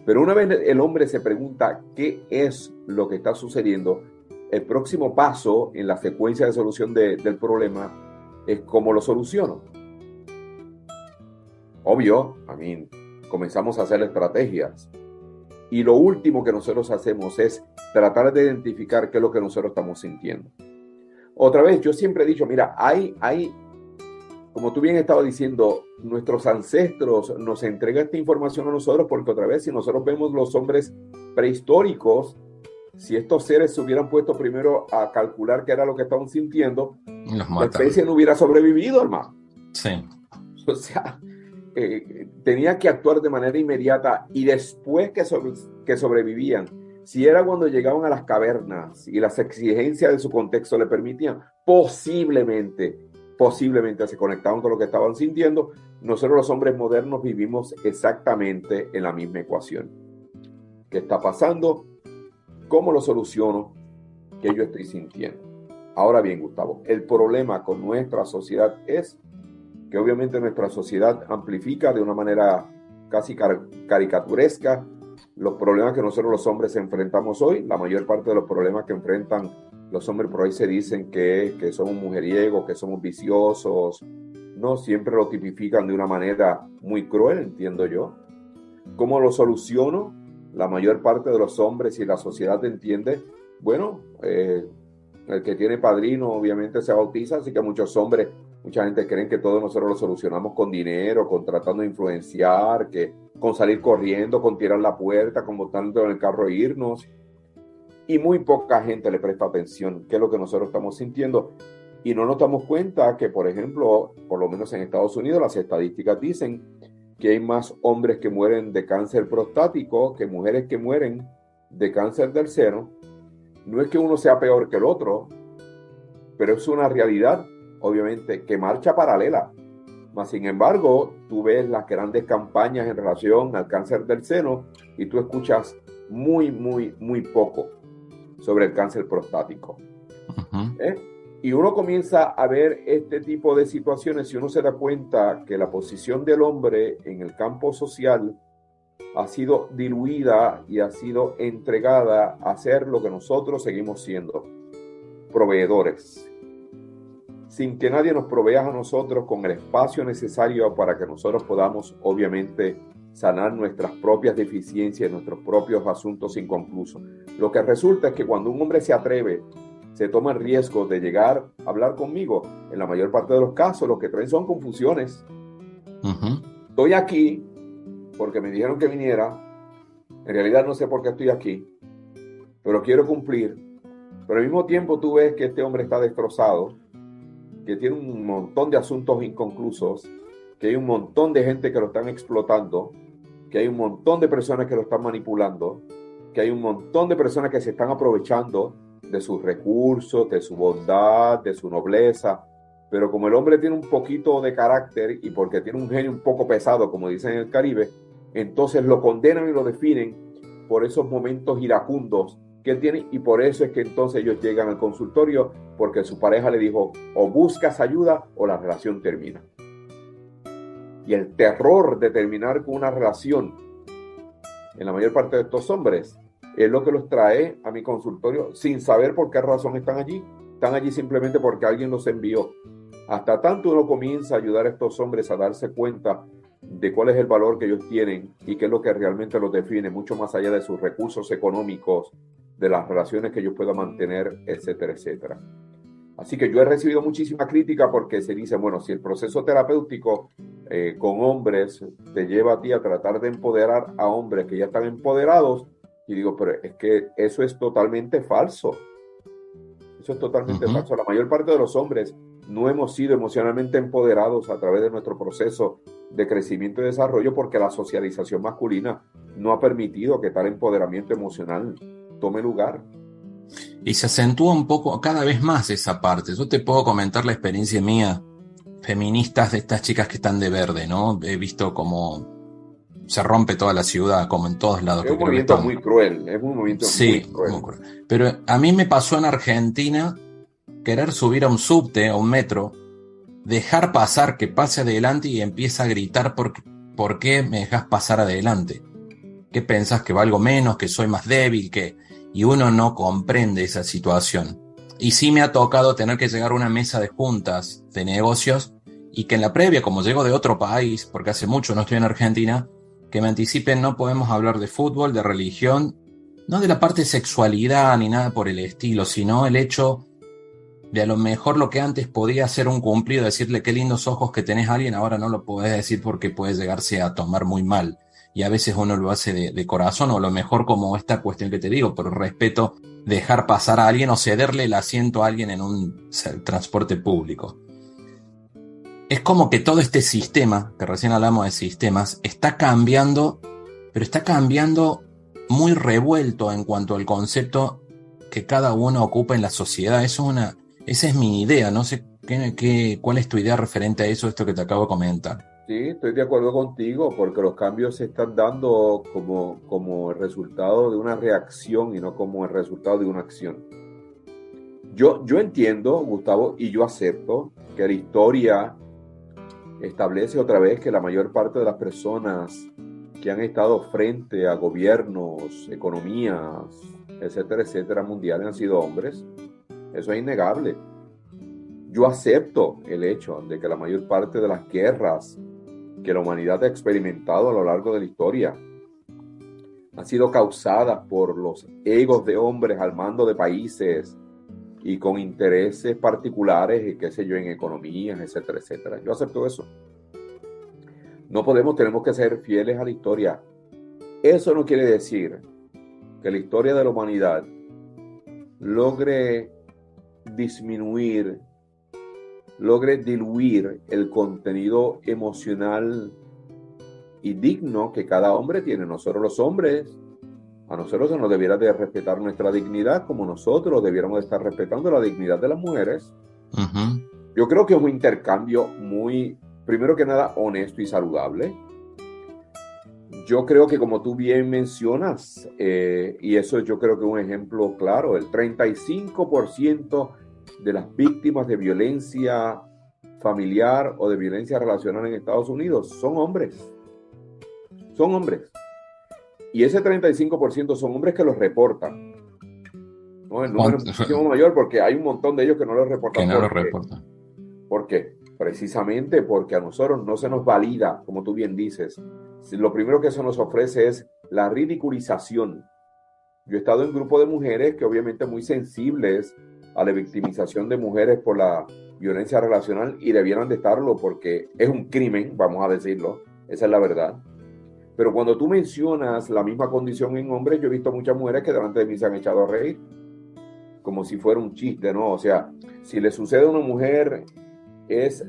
S3: Pero una vez el hombre se pregunta qué es lo que está sucediendo, el próximo paso en la secuencia de solución del problema es cómo lo soluciono. Obvio, comenzamos a hacer estrategias. Y lo último que nosotros hacemos es tratar de identificar qué es lo que nosotros estamos sintiendo. Otra vez, yo siempre he dicho, mira, como tú bien estabas diciendo, nuestros ancestros nos entregan esta información a nosotros porque otra vez, si nosotros vemos los hombres prehistóricos, si estos seres se hubieran puesto primero a calcular qué era lo que estaban sintiendo, la especie no hubiera sobrevivido, hermano.
S4: Sí.
S3: O sea, tenía que actuar de manera inmediata y después que sobrevivían, si era cuando llegaban a las cavernas y las exigencias de su contexto le permitían, posiblemente se conectaban con lo que estaban sintiendo. Nosotros los hombres modernos vivimos exactamente en la misma ecuación. ¿Qué está pasando? ¿Cómo lo soluciono? ¿Qué yo estoy sintiendo? Ahora bien, Gustavo, el problema con nuestra sociedad es que obviamente nuestra sociedad amplifica de una manera casi caricaturesca los problemas que nosotros los hombres enfrentamos hoy. La mayor parte de los problemas que enfrentan los hombres por ahí se dicen que somos mujeriegos, que somos viciosos. No, siempre lo tipifican de una manera muy cruel, entiendo yo. ¿Cómo lo soluciono? La mayor parte de los hombres y la sociedad entiende, bueno, el que tiene padrino obviamente se bautiza, así que mucha gente creen que todos nosotros lo solucionamos con dinero, con tratando de influenciar, con salir corriendo, con tirar la puerta, con botando en el carro e irnos. Y muy poca gente le presta atención qué es lo que nosotros estamos sintiendo. Y no nos damos cuenta que, por ejemplo, por lo menos en Estados Unidos, las estadísticas dicen que hay más hombres que mueren de cáncer prostático que mujeres que mueren de cáncer del seno. No es que uno sea peor que el otro, pero es una realidad, obviamente, que marcha paralela. Mas, sin embargo, tú ves las grandes campañas en relación al cáncer del seno y tú escuchas muy, muy, muy poco sobre el cáncer prostático. Y uno comienza a ver este tipo de situaciones y uno se da cuenta que la posición del hombre en el campo social ha sido diluida y ha sido entregada a ser lo que nosotros seguimos siendo, proveedores, sin que nadie nos provea a nosotros con el espacio necesario para que nosotros podamos, obviamente, sanar nuestras propias deficiencias, nuestros propios asuntos inconclusos. Lo que resulta es que cuando un hombre se atreve, se toma el riesgo de llegar a hablar conmigo, en la mayor parte de los casos lo que traen son confusiones. Estoy aquí porque me dijeron que viniera, en realidad no sé por qué estoy aquí, pero quiero cumplir. Pero al mismo tiempo tú ves que este hombre está destrozado, que tiene un montón de asuntos inconclusos, que hay un montón de gente que lo están explotando, que hay un montón de personas que lo están manipulando, que hay un montón de personas que se están aprovechando de sus recursos, de su bondad, de su nobleza. Pero como el hombre tiene un poquito de carácter y porque tiene un genio un poco pesado, como dicen en el Caribe, entonces lo condenan y lo definen por esos momentos iracundos que él tiene, y por eso es que entonces ellos llegan al consultorio, porque su pareja le dijo, o buscas ayuda o la relación termina. y el terror de terminar con una relación en la mayor parte de estos hombres es lo que los trae a mi consultorio sin saber por qué razón están allí. Están allí simplemente porque alguien los envió. Hasta tanto uno comienza a ayudar a estos hombres a darse cuenta de cuál es el valor que ellos tienen y qué es lo que realmente los define, mucho más allá de sus recursos económicos, de las relaciones que ellos puedan mantener, etcétera, etcétera. Así que yo he recibido muchísima crítica porque se dice, bueno, si el proceso terapéutico con hombres te lleva a ti a tratar de empoderar a hombres que ya están empoderados, y digo, pero es que eso es totalmente falso. Eso es totalmente falso. La mayor parte de los hombres no hemos sido emocionalmente empoderados a través de nuestro proceso de crecimiento y desarrollo porque la socialización masculina no ha permitido que tal empoderamiento emocional tome lugar.
S4: Y se acentúa un poco cada vez más esa parte. Yo te puedo comentar la experiencia mía, feministas de estas chicas que están de verde, ¿no? He visto cómo se rompe toda la ciudad, como en todos lados.
S3: Es un movimiento muy cruel, es un movimiento muy cruel.
S4: Muy cruel. Pero a mí me pasó en Argentina querer subir a un subte, a un metro, dejar pasar, que pase adelante y empieza a gritar ¿por qué me dejas pasar adelante? ¿Qué pensás, que valgo menos, que soy más débil? Y uno no comprende esa situación. Y sí me ha tocado tener que llegar a una mesa de juntas de negocios y que en la previa, como llego de otro país, porque hace mucho no estoy en Argentina, que me anticipen, no podemos hablar de fútbol, de religión, no de la parte de sexualidad ni nada por el estilo, sino el hecho de a lo mejor lo que antes podía ser un cumplido, decirle qué lindos ojos que tenés a alguien, ahora no lo podés decir porque puede llegarse a tomar muy mal. Y a veces uno lo hace de corazón, o a lo mejor como esta cuestión que te digo, por respeto, dejar pasar a alguien o cederle el asiento a alguien en un transporte público. Es como que todo este sistema, que recién hablamos de sistemas, está cambiando, pero está cambiando muy revuelto en cuanto al concepto que cada uno ocupa en la sociedad. Esa es mi idea, no sé cuál es tu idea referente a eso, esto que te acabo de comentar.
S3: Sí, estoy de acuerdo contigo porque los cambios se están dando como el resultado de una reacción y no como el resultado de una acción. Yo entiendo, Gustavo, y yo acepto que la historia establece otra vez que la mayor parte de las personas que han estado frente a gobiernos, economías, etcétera, mundiales han sido hombres. Eso es innegable. Yo acepto el hecho de que la mayor parte de las guerras que la humanidad ha experimentado a lo largo de la historia han sido causadas por los egos de hombres al mando de países y con intereses particulares, qué sé yo, en economías, etcétera. Yo acepto eso. Tenemos que ser fieles a la historia. Eso no quiere decir que la historia de la humanidad logre disminuir, logre diluir el contenido emocional y digno que cada hombre tiene. Nosotros los hombres, a nosotros se nos debiera de respetar nuestra dignidad como nosotros debiéramos de estar respetando la dignidad de las mujeres. Yo creo que es un intercambio muy, primero que nada, honesto y saludable. Yo creo que como tú bien mencionas, y eso yo creo que es un ejemplo claro, el 35% de las víctimas de violencia familiar o de violencia relacional en Estados Unidos son hombres. Son hombres. Y ese 35% son hombres que los reportan. ¿No? El número es muchísimo mayor porque hay un montón de ellos que no los reportan. ¿Por qué? Precisamente porque a nosotros no se nos valida, como tú bien dices. Lo primero que se nos ofrece es la ridiculización. Yo he estado en grupo de mujeres que obviamente muy sensibles a la victimización de mujeres por la violencia relacional y debieran de estarlo porque es un crimen, vamos a decirlo, esa es la verdad. Pero cuando tú mencionas la misma condición en hombres, yo he visto muchas mujeres que delante de mí se han echado a reír, como si fuera un chiste, ¿no? O sea, si le sucede a una mujer,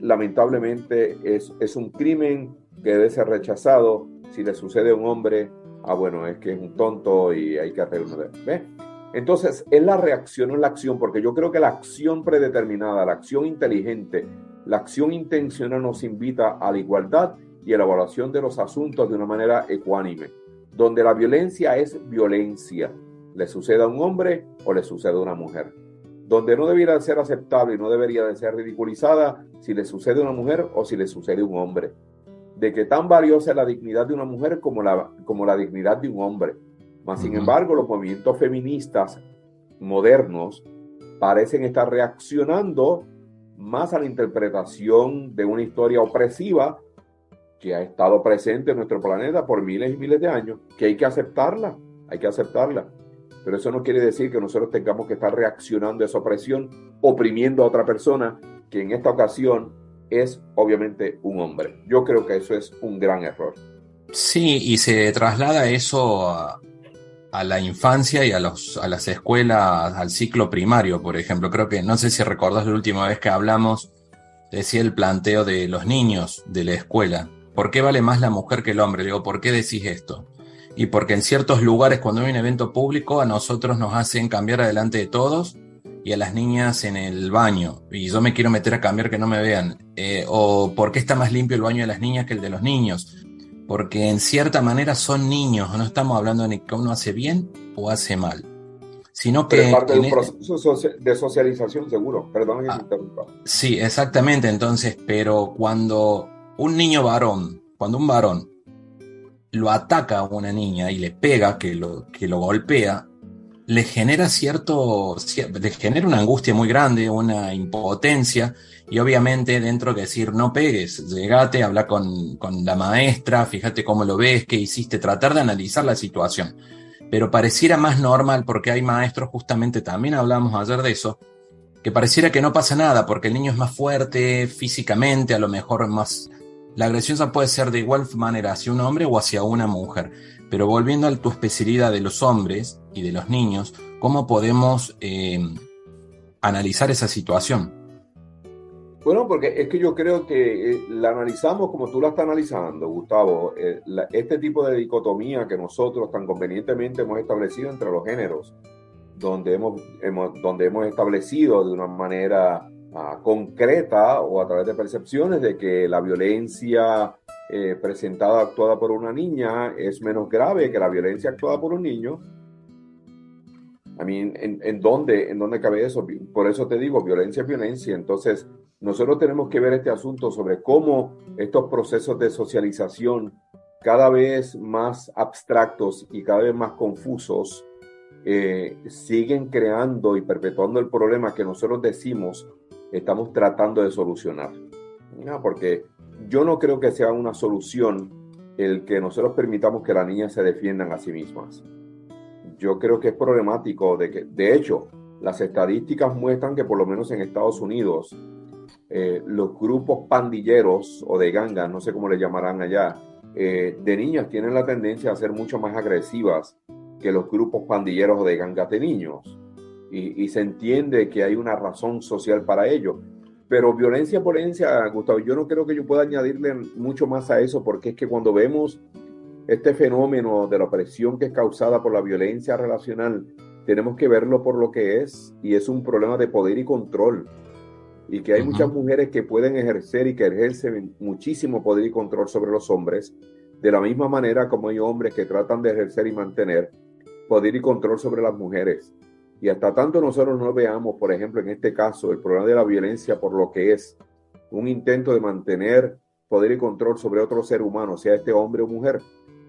S3: lamentablemente es un crimen que debe ser rechazado. Si le sucede a un hombre, bueno, es que es un tonto y hay que arreglarlo. ¿Ves? Entonces, es la reacción, no es la acción, porque yo creo que la acción predeterminada, la acción inteligente, la acción intencional nos invita a la igualdad y a la evaluación de los asuntos de una manera ecuánime, donde la violencia es violencia, le sucede a un hombre o le sucede a una mujer, donde no debiera ser aceptable y no debería de ser ridiculizada si le sucede a una mujer o si le sucede a un hombre. de que tan valiosa es la dignidad de una mujer como la dignidad de un hombre. Mas, sin embargo, los movimientos feministas modernos parecen estar reaccionando más a la interpretación de una historia opresiva que ha estado presente en nuestro planeta por miles y miles de años, que hay que aceptarla. Pero eso no quiere decir que nosotros tengamos que estar reaccionando a esa opresión, oprimiendo a otra persona, que en esta ocasión es obviamente un hombre. Yo creo que eso es un gran error.
S4: Sí, y se traslada eso a la infancia y a las escuelas, al ciclo primario, por ejemplo. Creo que, no sé si recordás la última vez que hablamos, decía el planteo de los niños de la escuela. ¿Por qué vale más la mujer que el hombre? Le digo, ¿por qué decís esto? Y porque en ciertos lugares, cuando hay un evento público, a nosotros nos hacen cambiar adelante de todos y a las niñas en el baño. Y yo me quiero meter a cambiar que no me vean. O ¿por qué está más limpio el baño de las niñas que el de los niños? Porque en cierta manera son niños. No estamos hablando de que uno hace bien o hace mal, sino que...
S3: Pero es parte de un proceso de socialización, seguro. Perdón que te interrumpa.
S4: Sí, exactamente. Entonces, pero cuando un varón lo ataca a una niña y le pega, que lo golpea, le genera una angustia muy grande, una impotencia, y obviamente dentro de decir no pegues, llegate, habla con la maestra, fíjate cómo lo ves, qué hiciste, tratar de analizar la situación. Pero pareciera más normal, porque hay maestros, justamente también hablamos ayer de eso, que pareciera que no pasa nada, porque el niño es más fuerte físicamente, a lo mejor más... La agresión puede ser de igual manera hacia un hombre o hacia una mujer. Pero volviendo a tu especialidad de los hombres y de los niños, ¿cómo podemos analizar esa situación?
S3: Bueno, porque es que yo creo que la analizamos como tú la estás analizando, Gustavo. Este tipo de dicotomía que nosotros tan convenientemente hemos establecido entre los géneros, donde hemos establecido de una manera concreta o a través de percepciones de que la violencia presentada, actuada por una niña es menos grave que la violencia actuada por un niño. A mí, ¿en dónde cabe eso? Por eso te digo, violencia es violencia. Entonces, nosotros tenemos que ver este asunto sobre cómo estos procesos de socialización cada vez más abstractos y cada vez más confusos siguen creando y perpetuando el problema que nosotros decimos estamos tratando de solucionar. ¿No? Porque yo no creo que sea una solución el que nosotros permitamos que las niñas se defiendan a sí mismas. Yo creo que es problemático de hecho, las estadísticas muestran que por lo menos en Estados Unidos, los grupos pandilleros o de gangas, no sé cómo le llamarán allá, de niñas tienen la tendencia a ser mucho más agresivas que los grupos pandilleros o de gangas de niños. Y se entiende que hay una razón social para ello. Pero violencia, Gustavo, yo no creo que yo pueda añadirle mucho más a eso, porque es que cuando vemos este fenómeno de la opresión que es causada por la violencia relacional, tenemos que verlo por lo que es, y es un problema de poder y control. Y que hay muchas mujeres que pueden ejercer y que ejercen muchísimo poder y control sobre los hombres, de la misma manera como hay hombres que tratan de ejercer y mantener poder y control sobre las mujeres. Y hasta tanto nosotros no veamos, por ejemplo, en este caso, el problema de la violencia por lo que es un intento de mantener poder y control sobre otro ser humano, sea este hombre o mujer,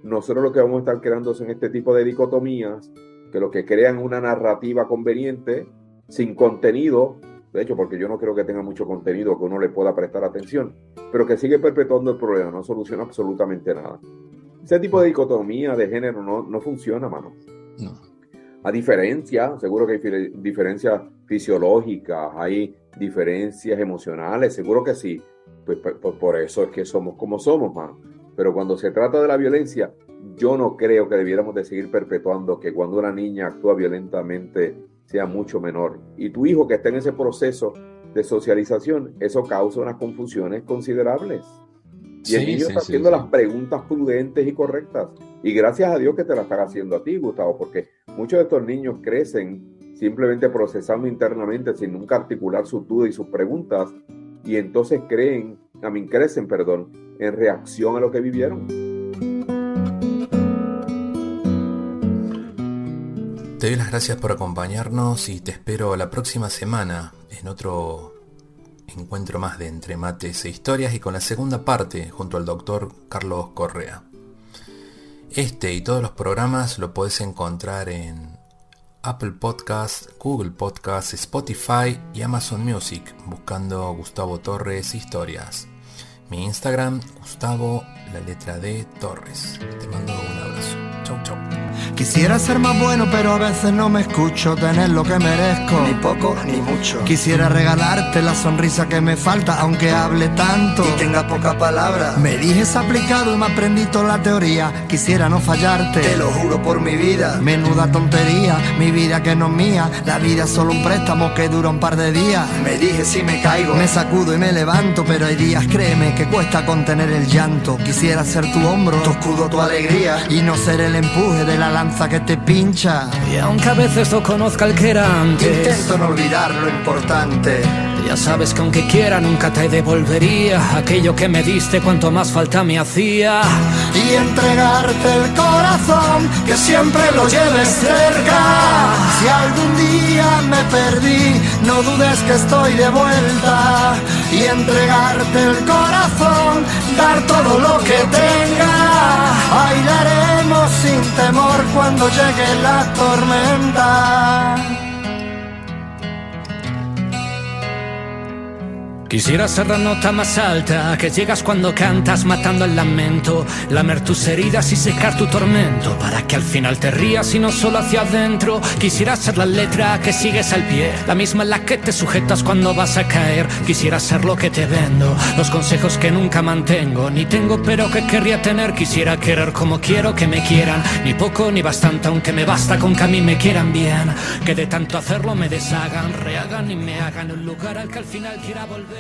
S3: nosotros lo que vamos a estar creando son este tipo de dicotomías que lo que crean una narrativa conveniente, sin contenido, de hecho, porque yo no creo que tenga mucho contenido que uno le pueda prestar atención, pero que sigue perpetuando el problema, no soluciona absolutamente nada. Ese tipo de dicotomía de género no funciona, mano.
S4: No.
S3: A diferencia, seguro que hay diferencias fisiológicas, hay diferencias emocionales, seguro que sí. Pues por eso es que somos como somos, mano. Pero cuando se trata de la violencia, yo no creo que debiéramos de seguir perpetuando que cuando una niña actúa violentamente sea mucho menor. Y tu hijo que está en ese proceso de socialización, eso causa unas confusiones considerables. Y el niño está haciendo las preguntas prudentes y correctas. Y gracias a Dios que te las están haciendo a ti, Gustavo, porque muchos de estos niños crecen simplemente procesando internamente sin nunca articular sus dudas y sus preguntas. Y entonces crecen, en reacción a lo que vivieron.
S4: Te doy las gracias por acompañarnos y te espero la próxima semana en otro encuentro más de Entre Mates e Historias y con la segunda parte junto al doctor Carlos Correa. Este y todos los programas lo podés encontrar en Apple Podcasts, Google Podcasts, Spotify y Amazon Music buscando Gustavo Torres Historias. Mi Instagram, Gustavo, la letra D, Torres. Te mando un abrazo. Chau, chau.
S2: Quisiera ser más bueno, pero a veces no me escucho tener lo que merezco,
S5: ni poco ni mucho.
S2: Quisiera regalarte la sonrisa que me falta, aunque hable tanto
S5: y tenga poca palabra.
S2: Me dijes aplicado y me aprendí toda la teoría. Quisiera no fallarte,
S5: te lo juro por mi vida.
S2: Menuda tontería, mi vida que no es mía. La vida es solo un préstamo que dura un par de días.
S5: Me dije si me caigo,
S2: me sacudo y me levanto, pero hay días, créeme, que cuesta contener el llanto. Quisiera ser tu hombro,
S5: tu escudo, tu alegría,
S2: y no ser el empuje de la lanza que te pincha.
S6: Y aunque a veces no conozca el que era antes,
S5: intento no olvidar lo importante.
S6: Ya sabes que aunque quiera nunca te devolvería aquello que me diste cuanto más falta me hacía.
S2: Y entregarte el corazón, que siempre lo lleves cerca. Si algún día me perdí, no dudes que estoy de vuelta. Y entregarte el corazón, dar todo lo que tenga. Bailaremos sin temor cuando llegue la tormenta.
S6: Quisiera ser la nota más alta que llegas cuando cantas matando el lamento, lamer tus heridas y secar tu tormento para que al final te rías y no solo hacia adentro. Quisiera ser la letra que sigues al pie, la misma en la que te sujetas cuando vas a caer. Quisiera ser lo que te vendo, los consejos que nunca mantengo ni tengo pero que querría tener. Quisiera querer como quiero que me quieran, ni poco ni bastante, aunque me basta con que a mí me quieran bien. Que de tanto hacerlo me deshagan, rehagan y me hagan un lugar al que al final quiera volver.